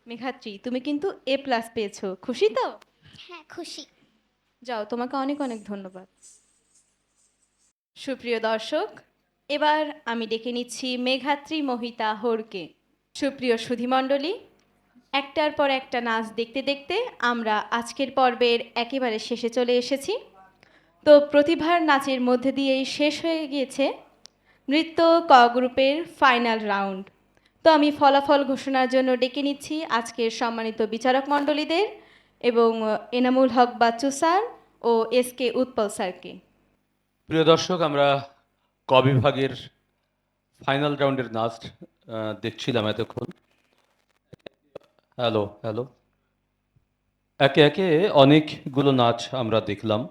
মেঘাত্রী, তুমি কিন্তু A+ পেয়েছো, খুশি তো? হ্যাঁ, খুশি। যাও, তোমাকে অনেক অনেক ধন্যবাদ। সুপ্রিয় দর্শক, এবার আমি ডেকে নিচ্ছি মেঘাত্রী মহিতা হোরকে। সুপ্রিয় সুধীমণ্ডলী, একটার পর একটা নাচ দেখতে দেখতে আমরা আজকের পর্বের একেবারে শেষে চলে এসেছি। তো প্রতিভার নাচের মধ্যে দিয়েই শেষ হয়ে গিয়েছে নৃত্য ক গ্রুপের ফাইনাল রাউন্ড। তো আমি ফলাফল ঘোষণার জন্য ডেকে নিচ্ছি আজকের সম্মানিত বিচারক মণ্ডলীদের এবং এনামুল হক বাচ্চু স্যার ও SK উৎপল স্যারকে। প্রিয় দর্শক, আমরা ক বিভাগের ফাইনাল রাউন্ডের নাচ দেখছিলাম এতক্ষণ। হ্যালো হ্যালো, একে একে অনেকগুলো নাচ আমরা দেখলাম।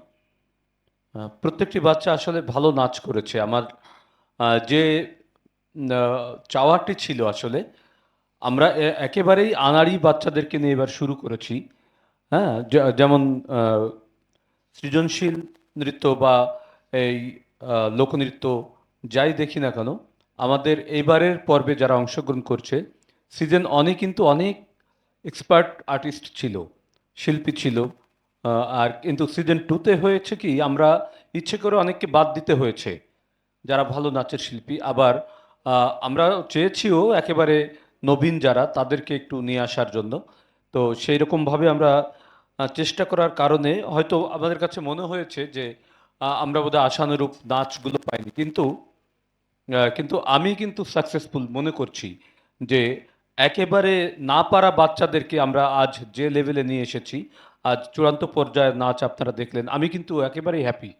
প্রত্যেকটি বাচ্চা আসলে ভালো নাচ করেছে। আমার যে চাওয়াটি ছিল আসলে, আমরা একেবারেই আনাড়ি বাচ্চাদেরকে নিয়ে এবার শুরু করেছি। হ্যাঁ, যেমন সৃজনশীল নৃত্য বা এই লোকনৃত্য যাই দেখি না কেন, আমাদের এইবারের পর্বে যারা অংশগ্রহণ করছে, সিজন অনে কিন্তু অনেক এক্সপার্ট আর্টিস্ট ছিল, শিল্পী ছিল। আর কিন্তু সিজন 2-তে হয়েছে কি, আমরা ইচ্ছে করে অনেককে বাদ দিতে হয়েছে যারা ভালো নাচের শিল্পী। আবার আমরা চেয়েছিও একেবারে নবীন যারা, তাদেরকে একটু নিয়ে আসার জন্য। তো সেই রকমভাবে আমরা চেষ্টা করার কারণে হয়তো আমাদের কাছে মনে হয়েছে যে আমরা বোধহয় আশানুরূপ নাচগুলো পাইনি, কিন্তু আমি কিন্তু সাকসেসফুল মনে করছি যে একেবারে না পারা বাচ্চাদেরকে আমরা আজ যে লেভেলে নিয়ে এসেছি, আজ চূড়ান্ত পর্যায়ের নাচ আপনারা দেখলেন, আমি কিন্তু একেবারেই হ্যাপি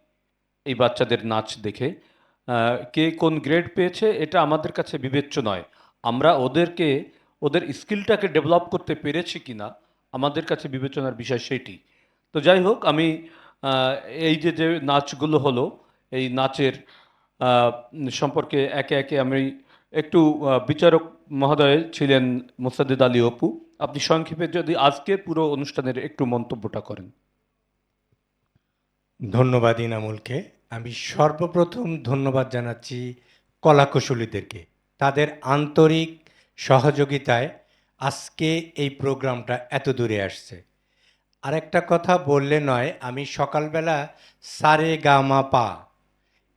এই বাচ্চাদের নাচ দেখে। কে কোন গ্রেড পেয়েছে এটা আমাদের কাছে বিবেচ্য নয়, আমরা ওদের স্কিলটাকে ডেভেলপ করতে পেরেছি কিনা আমাদের কাছে বিবেচনার বিষয় সেটি। তো যাই হোক, আমি এই যে যে নাচগুলো হলো, এই নাচের সম্পর্কে একে একে আমি একটু বিচারক মহোদয় ছিলেন মোসাদ্দেদ আলী অপু, আপনি সংক্ষেপে যদি আজকের পুরো অনুষ্ঠানের একটু মন্তব্যটা করেন। ধন্যবাদ ইনামুলকে। আমি সর্বপ্রথম ধন্যবাদ জানাচ্ছি কলাকুশলীদেরকে, তাদের আন্তরিক সহযোগিতায় আজকে এই প্রোগ্রামটা এত দূরে আসছে। আরেকটা কথা বললে নয়, আমি সকালবেলা সারে গা মা পা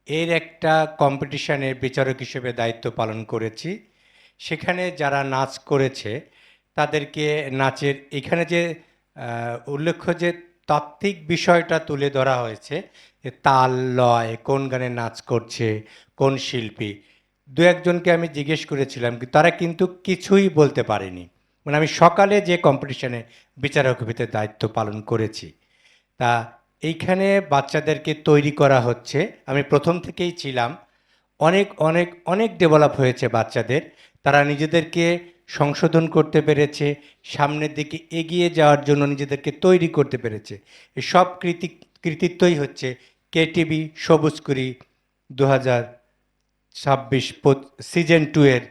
এর একটা কম্পিটিশনের বিচারক হিসেবে দায়িত্ব পালন করেছি। সেখানে যারা নাচ করেছে তাদেরকে নাচের এখানে যে উল্লেখ্য যে তাত্ত্বিক বিষয়টা তুলে ধরা হয়েছে, যে তাল লয়, কোন গানে নাচ করছে, কোন শিল্পী, দু একজনকে আমি জিজ্ঞেস করেছিলাম, তারা কিন্তু কিছুই বলতে পারেনি। মানে আমি সকালে যে কম্পিটিশনে বিচারক হিসেবে দায়িত্ব পালন করেছি, তা এইখানে বাচ্চাদেরকে তৈরি করা হচ্ছে। আমি প্রথম থেকেই ছিলাম, অনেক অনেক অনেক ডেভেলপ হয়েছে বাচ্চাদের, তারা নিজেদেরকে সংশোধন করতে পেরেছে, সামনের দিকে এগিয়ে যাওয়ার জন্য নিজেদেরকে তৈরি করতে পেরেছে। এই সব কৃতিত্বই হচ্ছে কেটিভি সবুজকুড়ি 2026 সিজন 2 এর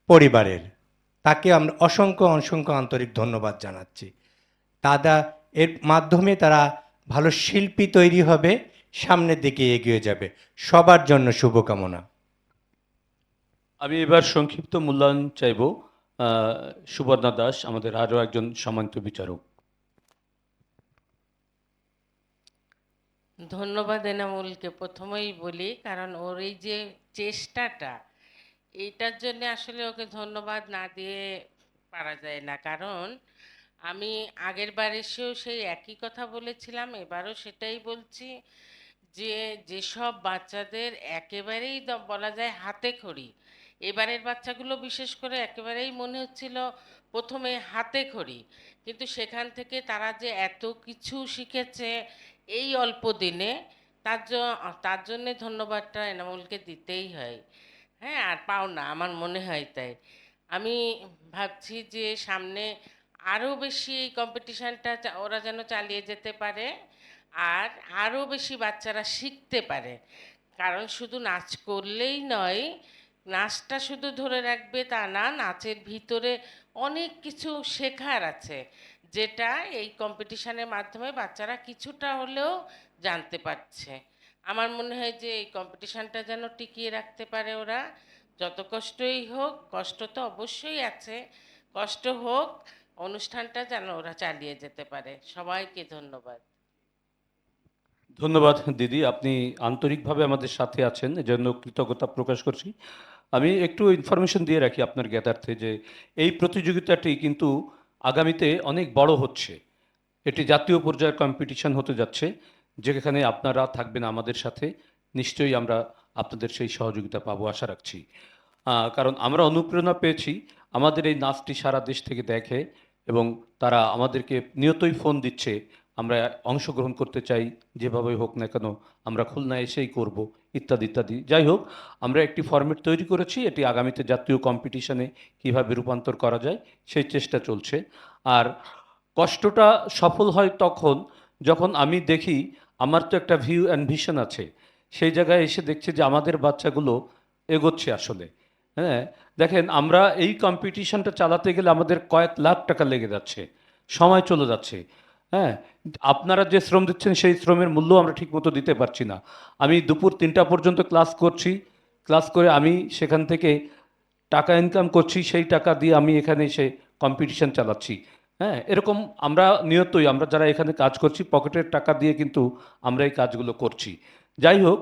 পরিবারের। তাকে আমরা অসংখ্য অসংখ্য আন্তরিক ধন্যবাদ জানাচ্ছি। দাদা এর মাধ্যমে তারা ভালো শিল্পী তৈরি হবে, সামনের দিকে এগিয়ে যাবে। সবার জন্য শুভকামনা। আমি এবার সংক্ষিপ্ত মূল্যায়ন চাইব সুবর্ণা দাস, আমাদের আরও একজন সম্মানিত বিচারক। ধন্যবাদ এনামুলকে প্রথমেই বলি, কারণ ওর এই যে চেষ্টাটা, এইটার জন্য আসলে ওকে ধন্যবাদ না দিয়ে পারা যায় না। কারণ আমি আগের বার এসেও সেই একই কথা বলেছিলাম, এবারও সেটাই বলছি, যে যেসব বাচ্চাদের একেবারেই বলা যায় হাতে খড়ি, এবারের বাচ্চাগুলো বিশেষ করে একেবারেই মনে হচ্ছিল প্রথমে হাতে খড়ি, কিন্তু সেখান থেকে তারা যে এত কিছু শিখেছে এই অল্প দিনে, তার জন্যে ধন্যবাদটা এনামুলকে দিতেই হয়। হ্যাঁ, আর পাও না, আমার মনে হয় তাই। আমি ভাবছি যে সামনে আরও বেশি এই কম্পিটিশানটা ওরা যেন চালিয়ে যেতে পারে, আর আরও বেশি বাচ্চারা শিখতে পারে। কারণ শুধু নাচ করলেই নয়, নাচটা শুধু ধরে রাখবে তা না, নাচের ভিতরে অনেক কিছু শেখার আছে, যেটা এই কম্পিটিশানের মাধ্যমে বাচ্চারা কিছুটা হলেও জানতে পারছে। আমার মনে হয় যে এই কম্পিটিশানটা যেন টিকিয়ে রাখতে পারে ওরা, যত কষ্টই হোক, কষ্ট তো অবশ্যই আছে, কষ্ট হোক, অনুষ্ঠানটা যেন ওরা চালিয়ে যেতে পারে। সবাইকে ধন্যবাদ। ধন্যবাদ দিদি, আপনি আন্তরিকভাবে আমাদের সাথে আছেন, এজন্য কৃতজ্ঞতা প্রকাশ করছি। আমি একটু ইনফরমেশন দিয়ে রাখি আপনার জ্ঞাতার্থে যে এই প্রতিযোগিতাটি কিন্তু আগামীতে অনেক বড় হচ্ছে। এটি জাতীয় পর্যায়ের কম্পিটিশন হতে যাচ্ছে, যেখানে আপনারা থাকবেন আমাদের সাথে। নিশ্চয়ই আমরা আপনাদের সেই সহযোগিতা পাবো আশা রাখছি। কারণ আমরা অনুপ্রেরণা পেয়েছি, আমাদের এই নাচটি সারা দেশ থেকে দেখে এবং তারা আমাদেরকে নিয়তই ফোন দিচ্ছে, আমরা অংশগ্রহণ করতে চাই, যেভাবে হোক না কেন আমরা খুলনা এসেই করব, ইত্যাদি ইত্যাদি। যাই হোক, আমরা একটি ফরম্যাট তৈরি করেছি, এটি আগামীতে জাতীয় কম্পিটিশনে কিভাবে রূপান্তর করা যায় সেই চেষ্টা চলছে। আর কষ্টটা সফল হয় তখন যখন আমি দেখি, আমার তো একটা ভিউ অ্যান্ড ভিশন আছে, সেই জায়গায় এসে দেখছি যে আমাদের বাচ্চাগুলো এগোচ্ছে আসলে। হ্যাঁ, দেখেন, আমরা এই কম্পিটিশনটা চালাতে গেলে আমাদের কয়েক লাখ টাকা লেগে যাচ্ছে, সময় চলে যাচ্ছে। হ্যাঁ, আপনারা যে শ্রম দিচ্ছেন সেই শ্রমের মূল্য আমরা ঠিকমতো দিতে পারছি না। আমি দুপুর 3টা পর্যন্ত ক্লাস করছি, ক্লাস করে আমি সেখান থেকে টাকা ইনকাম করছি, সেই টাকা দিয়ে আমি এখানে এসে কম্পিটিশন চালাচ্ছি। হ্যাঁ, এরকম আমরা নিয়তই, আমরা যারা এখানে কাজ করছি পকেটের টাকা দিয়ে কিন্তু আমরা এই কাজগুলো করছি। যাই হোক,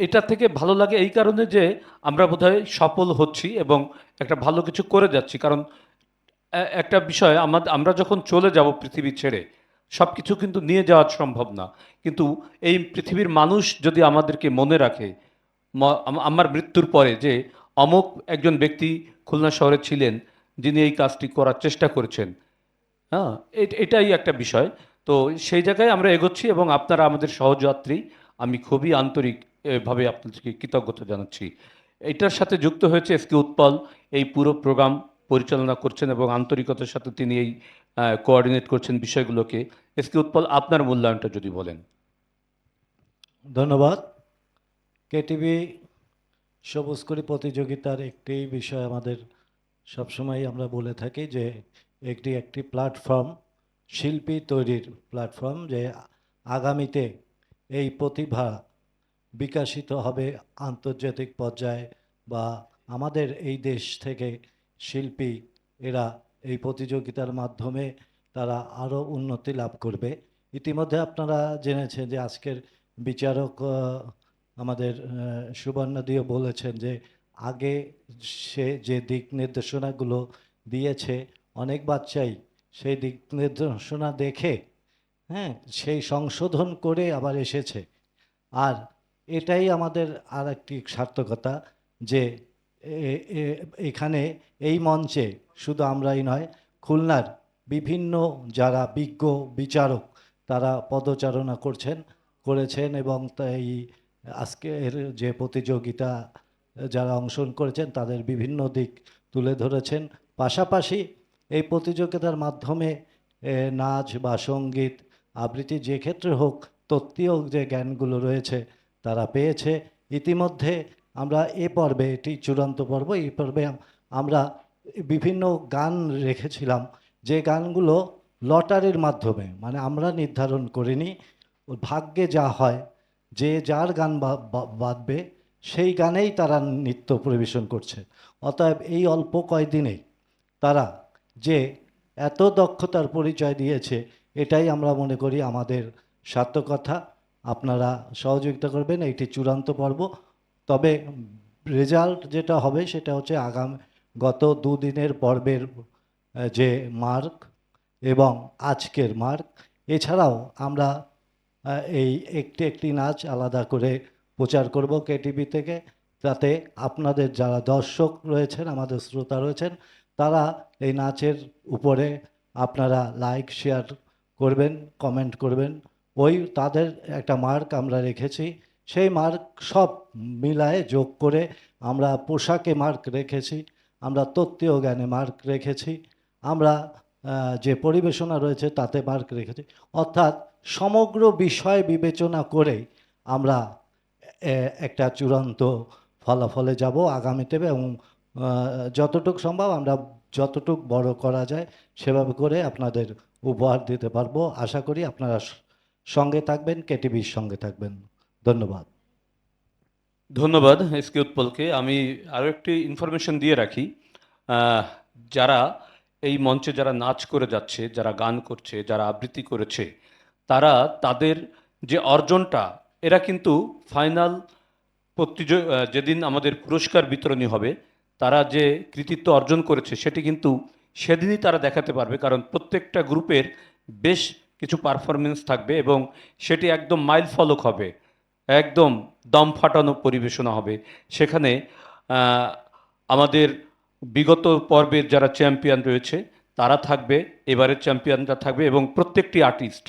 এটা থেকে ভালো লাগে এই কারণে যে আমরা বোধহয় সফল হচ্ছি এবং একটা ভালো কিছু করে যাচ্ছি। কারণ একটা বিষয়, আমরা যখন চলে যাব পৃথিবী ছেড়ে, সব কিছু কিন্তু নিয়ে যাওয়া সম্ভব না, কিন্তু এই পৃথিবীর মানুষ যদি আমাদেরকে মনে রাখে আমার মৃত্যুর পরে যে অমুক একজন ব্যক্তি খুলনা শহরে ছিলেন যিনি এই কাজটি করার চেষ্টা করেছেন, হ্যাঁ, এটাই একটা বিষয়। তো সেই জায়গায় আমরা এগোচ্ছি এবং আপনারা আমাদের সহযাত্রী, আমি খুবই আন্তরিক ভাবে আপনাদেরকে কৃতজ্ঞতা জানাচ্ছি। এটার সাথে যুক্ত হয়েছে এসকে উৎপল, এই পুরো প্রোগ্রাম পরিচালনা করছেন এবং আন্তরিকতার সাথে তিনি এই কোঅর্ডিনেট করছেন বিষয়গুলোকে। এসকে উৎপল, আপনার মূল্যায়নটা যদি বলেন। ধন্যবাদ। কেটিভি সবুজকড়ি প্রতিযোগিতার একটি বিষয় আমাদের সবসময় আমরা বলে থাকি যে একটি প্ল্যাটফর্ম, শিল্পী তৈরির প্ল্যাটফর্ম, যে আগামীতে এই প্রতিভা বিকাশিত হবে আন্তর্জাতিক পর্যায়ে, বা আমাদের এই দেশ থেকে শিল্পী এরা এই প্রতিযোগিতার মাধ্যমে তারা আরও উন্নতি লাভ করবে। ইতিমধ্যে আপনারা জেনেছেন যে আজকের বিচারক আমাদের সুবর্ণাদিও বলেছেন যে আগে সে যে দিক নির্দেশনাগুলো দিয়েছে অনেক বাচ্চাই সেই দিক নির্দেশনা দেখে সেই সংশোধন করে আবার এসেছে। আর এটাই আমাদের আর একটি সার্থকতা যে এখানে এই মঞ্চে শুধু আমরাই নয়, খুলনার বিভিন্ন যারা বিজ্ঞ বিচারক তারা পদচারণা করেছেন এবং তাই আজকের যে প্রতিযোগিতা যারা অংশগ্রহণ করেছেন তাদের বিভিন্ন দিক তুলে ধরেছেন। পাশাপাশি এই প্রতিযোগিতার মাধ্যমে নাচ বা সঙ্গীত আবৃত্তি যে ক্ষেত্রে হোক তত্ত্বীয় যে জ্ঞানগুলো রয়েছে তারা পেয়েছে। ইতিমধ্যে আমরা এ পর্বে, এটি চূড়ান্ত পর্ব, এই পর্বে আমরা বিভিন্ন গান রেখেছিলাম যে গানগুলো লটারির মাধ্যমে, মানে আমরা নির্ধারণ করিনি, ভাগ্যে যা হয় যে যার গান বাজবে সেই গানেই তারা নৃত্য পরিবেশন করছে। অতএব এই অল্প কয়দিনেই তারা যে এত দক্ষতার পরিচয় দিয়েছে এটাই আমরা মনে করি আমাদের সার্থকতা। আপনারা সহযোগিতা করবেন, এইটি চূড়ান্ত পর্ব। তবে রেজাল্ট যেটা হবে সেটা হচ্ছে গত দুদিনের পর্বের যে মার্ক এবং আজকের মার্ক, এছাড়াও আমরা এই একটি নাচ আলাদা করে প্রচার করব কেটিভি থেকে, যাতে আপনাদের যারা দর্শক রয়েছেন, আমাদের শ্রোতা রয়েছেন, তারা এই নাচের উপরে আপনারা লাইক শেয়ার করবেন, কমেন্ট করবেন। ওই তাদের একটা মার্ক আমরা রেখেছি, সেই মার্ক সব মিলায়ে যোগ করে আমরা পোশাকে মার্ক রেখেছি, আমরা তত্ত্বীয় জ্ঞানে মার্ক রেখেছি, আমরা যে পরিবেশনা রয়েছে তাতে মার্ক রেখেছি। অর্থাৎ সমগ্র বিষয় বিবেচনা করে আমরা একটা চূড়ান্ত ফলাফলে যাব আগামীতে, এবং যতটুকু সম্ভব আমরা যতটুকু বড় করা যায় সেভাবে করে আপনাদের উপহার দিতে পারবো। আশা করি আপনারা সঙ্গে থাকবেন, কেটিভির সঙ্গে থাকবেন। ধন্যবাদ। ধন্যবাদ এসকে উৎপলকে। আমি আরও একটি ইনফরমেশন দিয়ে রাখি, যারা এই মঞ্চে যারা নাচ করে যাচ্ছে, যারা গান করছে, যারা আবৃত্তি করেছে, তারা তাদের যে অর্জনটা, এরা কিন্তু ফাইনাল যেদিন আমাদের পুরস্কার বিতরণী হবে, তারা যে কৃতিত্ব অর্জন করেছে সেটি কিন্তু সেদিনই তারা দেখাতে পারবে, কারণ প্রত্যেকটা গ্রুপের বেশ কিছু পারফরমেন্স থাকবে এবং সেটি একদম মাইল ফলক হবে, একদম দম ফাটানো পরিবেশনা হবে। সেখানে আমাদের বিগত পর্বের যারা চ্যাম্পিয়ন রয়েছে তারা থাকবে, এবারের চ্যাম্পিয়নরা থাকবে এবং প্রত্যেকটি আর্টিস্ট,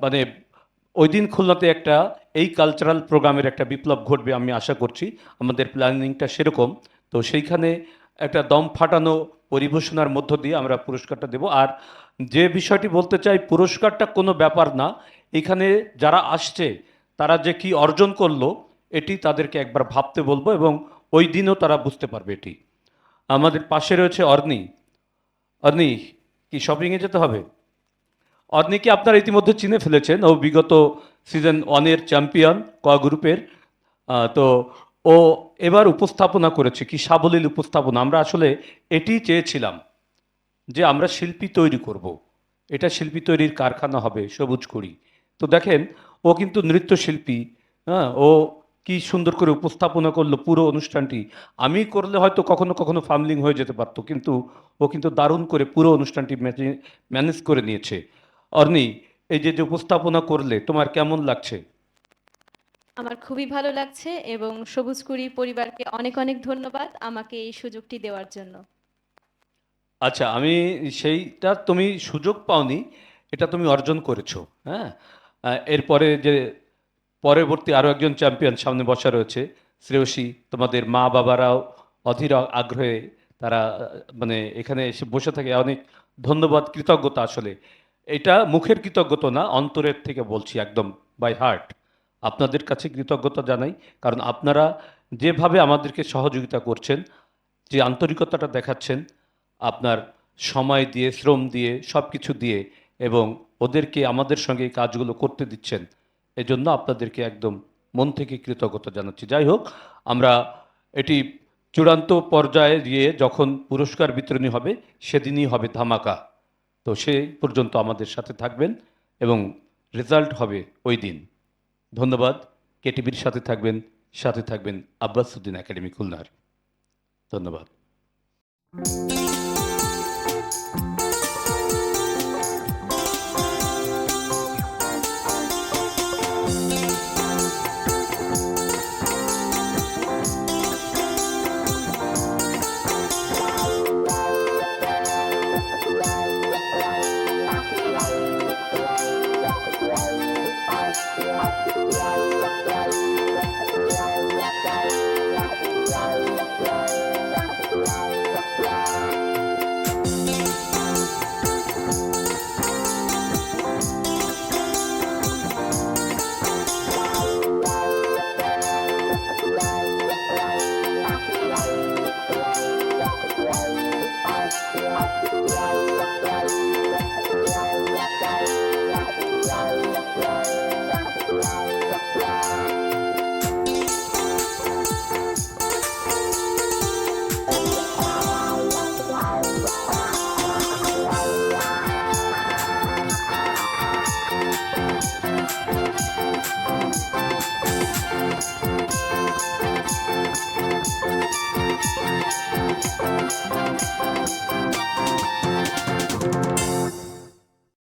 মানে ওই দিন খুলনাতে একটা এই কালচারাল প্রোগ্রামের একটা বিপ্লব ঘটবে আমি আশা করছি, আমাদের প্ল্যানিংটা সেরকম। তো সেইখানে একটা দম ফাটানো পরিবেশনার মধ্য দিয়ে আমরা পুরস্কারটা দেব। আর যে বিষয়টি বলতে চাই, পুরস্কারটা কোনো ব্যাপার না, এখানে যারা আসছে তারা যে কি অর্জন করলো এটি তাদেরকে একবার ভাবতে বলবো এবং ওই দিনও তারা বুঝতে পারবে এটি। আমাদের পাশে রয়েছে অর্নি। অর্নি, কি শপিংয়ে যেতে হবে? অর্নিকে আপনারা ইতিমধ্যে চিনে ফেলেছেন, ও বিগত সিজন 1-এর চ্যাম্পিয়ন ক গ্রুপের। তো ও এবার উপস্থাপনা করেছে, কি সাবলীল উপস্থাপনা। আমরা আসলে এটি চেয়েছিলাম যে আমরা শিল্পী তৈরি করব, এটা শিল্পী তৈরির কারখানা হবে সবুজকড়ি। তো দেখেন, ও কিন্তু নৃত্যশিল্পী, ও কি সুন্দর করে উপস্থাপনা করলো পুরো অনুষ্ঠানটি। আমি করলে হয়তো কখনো কখনো ফামলিং হয়ে যেতে পারতো, কিন্তু ও কিন্তু দারুণ করে পুরো অনুষ্ঠানটি ম্যানেজ করে নিয়েছে। অর্নি, এই যে যে উপস্থাপনা করলে তোমার কেমন লাগছে? আমার খুবই ভালো লাগছে এবং সবুজকুড়ি পরিবারকে অনেক অনেক ধন্যবাদ আমাকে এই সুযোগটি দেওয়ার জন্য। আচ্ছা, আমি সেইটা তুমি সুযোগ পাওনি, এটা তুমি অর্জন করেছো। হ্যাঁ, এরপরে যে পরবর্তী আরও একজন চ্যাম্পিয়ন সামনে বসা রয়েছে, শ্রেয়সী, তোমাদের মা বাবারাও অধীর আগ্রহে তারা মানে এখানে এসে বসে থাকে। অনেক ধন্যবাদ, কৃতজ্ঞতা। আসলে এটা মুখের কৃতজ্ঞতা না, অন্তরের থেকে বলছি, একদম বাই হার্ট আপনাদের কাছে কৃতজ্ঞতা জানাই। কারণ আপনারা যেভাবে আমাদেরকে সহযোগিতা করছেন, যে আন্তরিকতাটা দেখাচ্ছেন, আপনার সময় দিয়ে, শ্রম দিয়ে, সব কিছু দিয়ে, এবং ওদেরকে আমাদের সঙ্গে এই কাজগুলো করতে দিচ্ছেন, এজন্য আপনাদেরকে একদম মন থেকে কৃতজ্ঞতা জানাচ্ছি। যাই হোক, আমরা এটি চূড়ান্ত পর্যায়ে গিয়ে যখন পুরস্কার বিতরণী হবে সেদিনই হবে ধামাকা। তো সেই পর্যন্ত আমাদের সাথে থাকবেন এবং রেজাল্ট হবে ওই দিন। ধন্যবাদ। কেটিভির সাথে থাকবেন আব্বাসউদ্দিন একাডেমি খুলনার। ধন্যবাদ।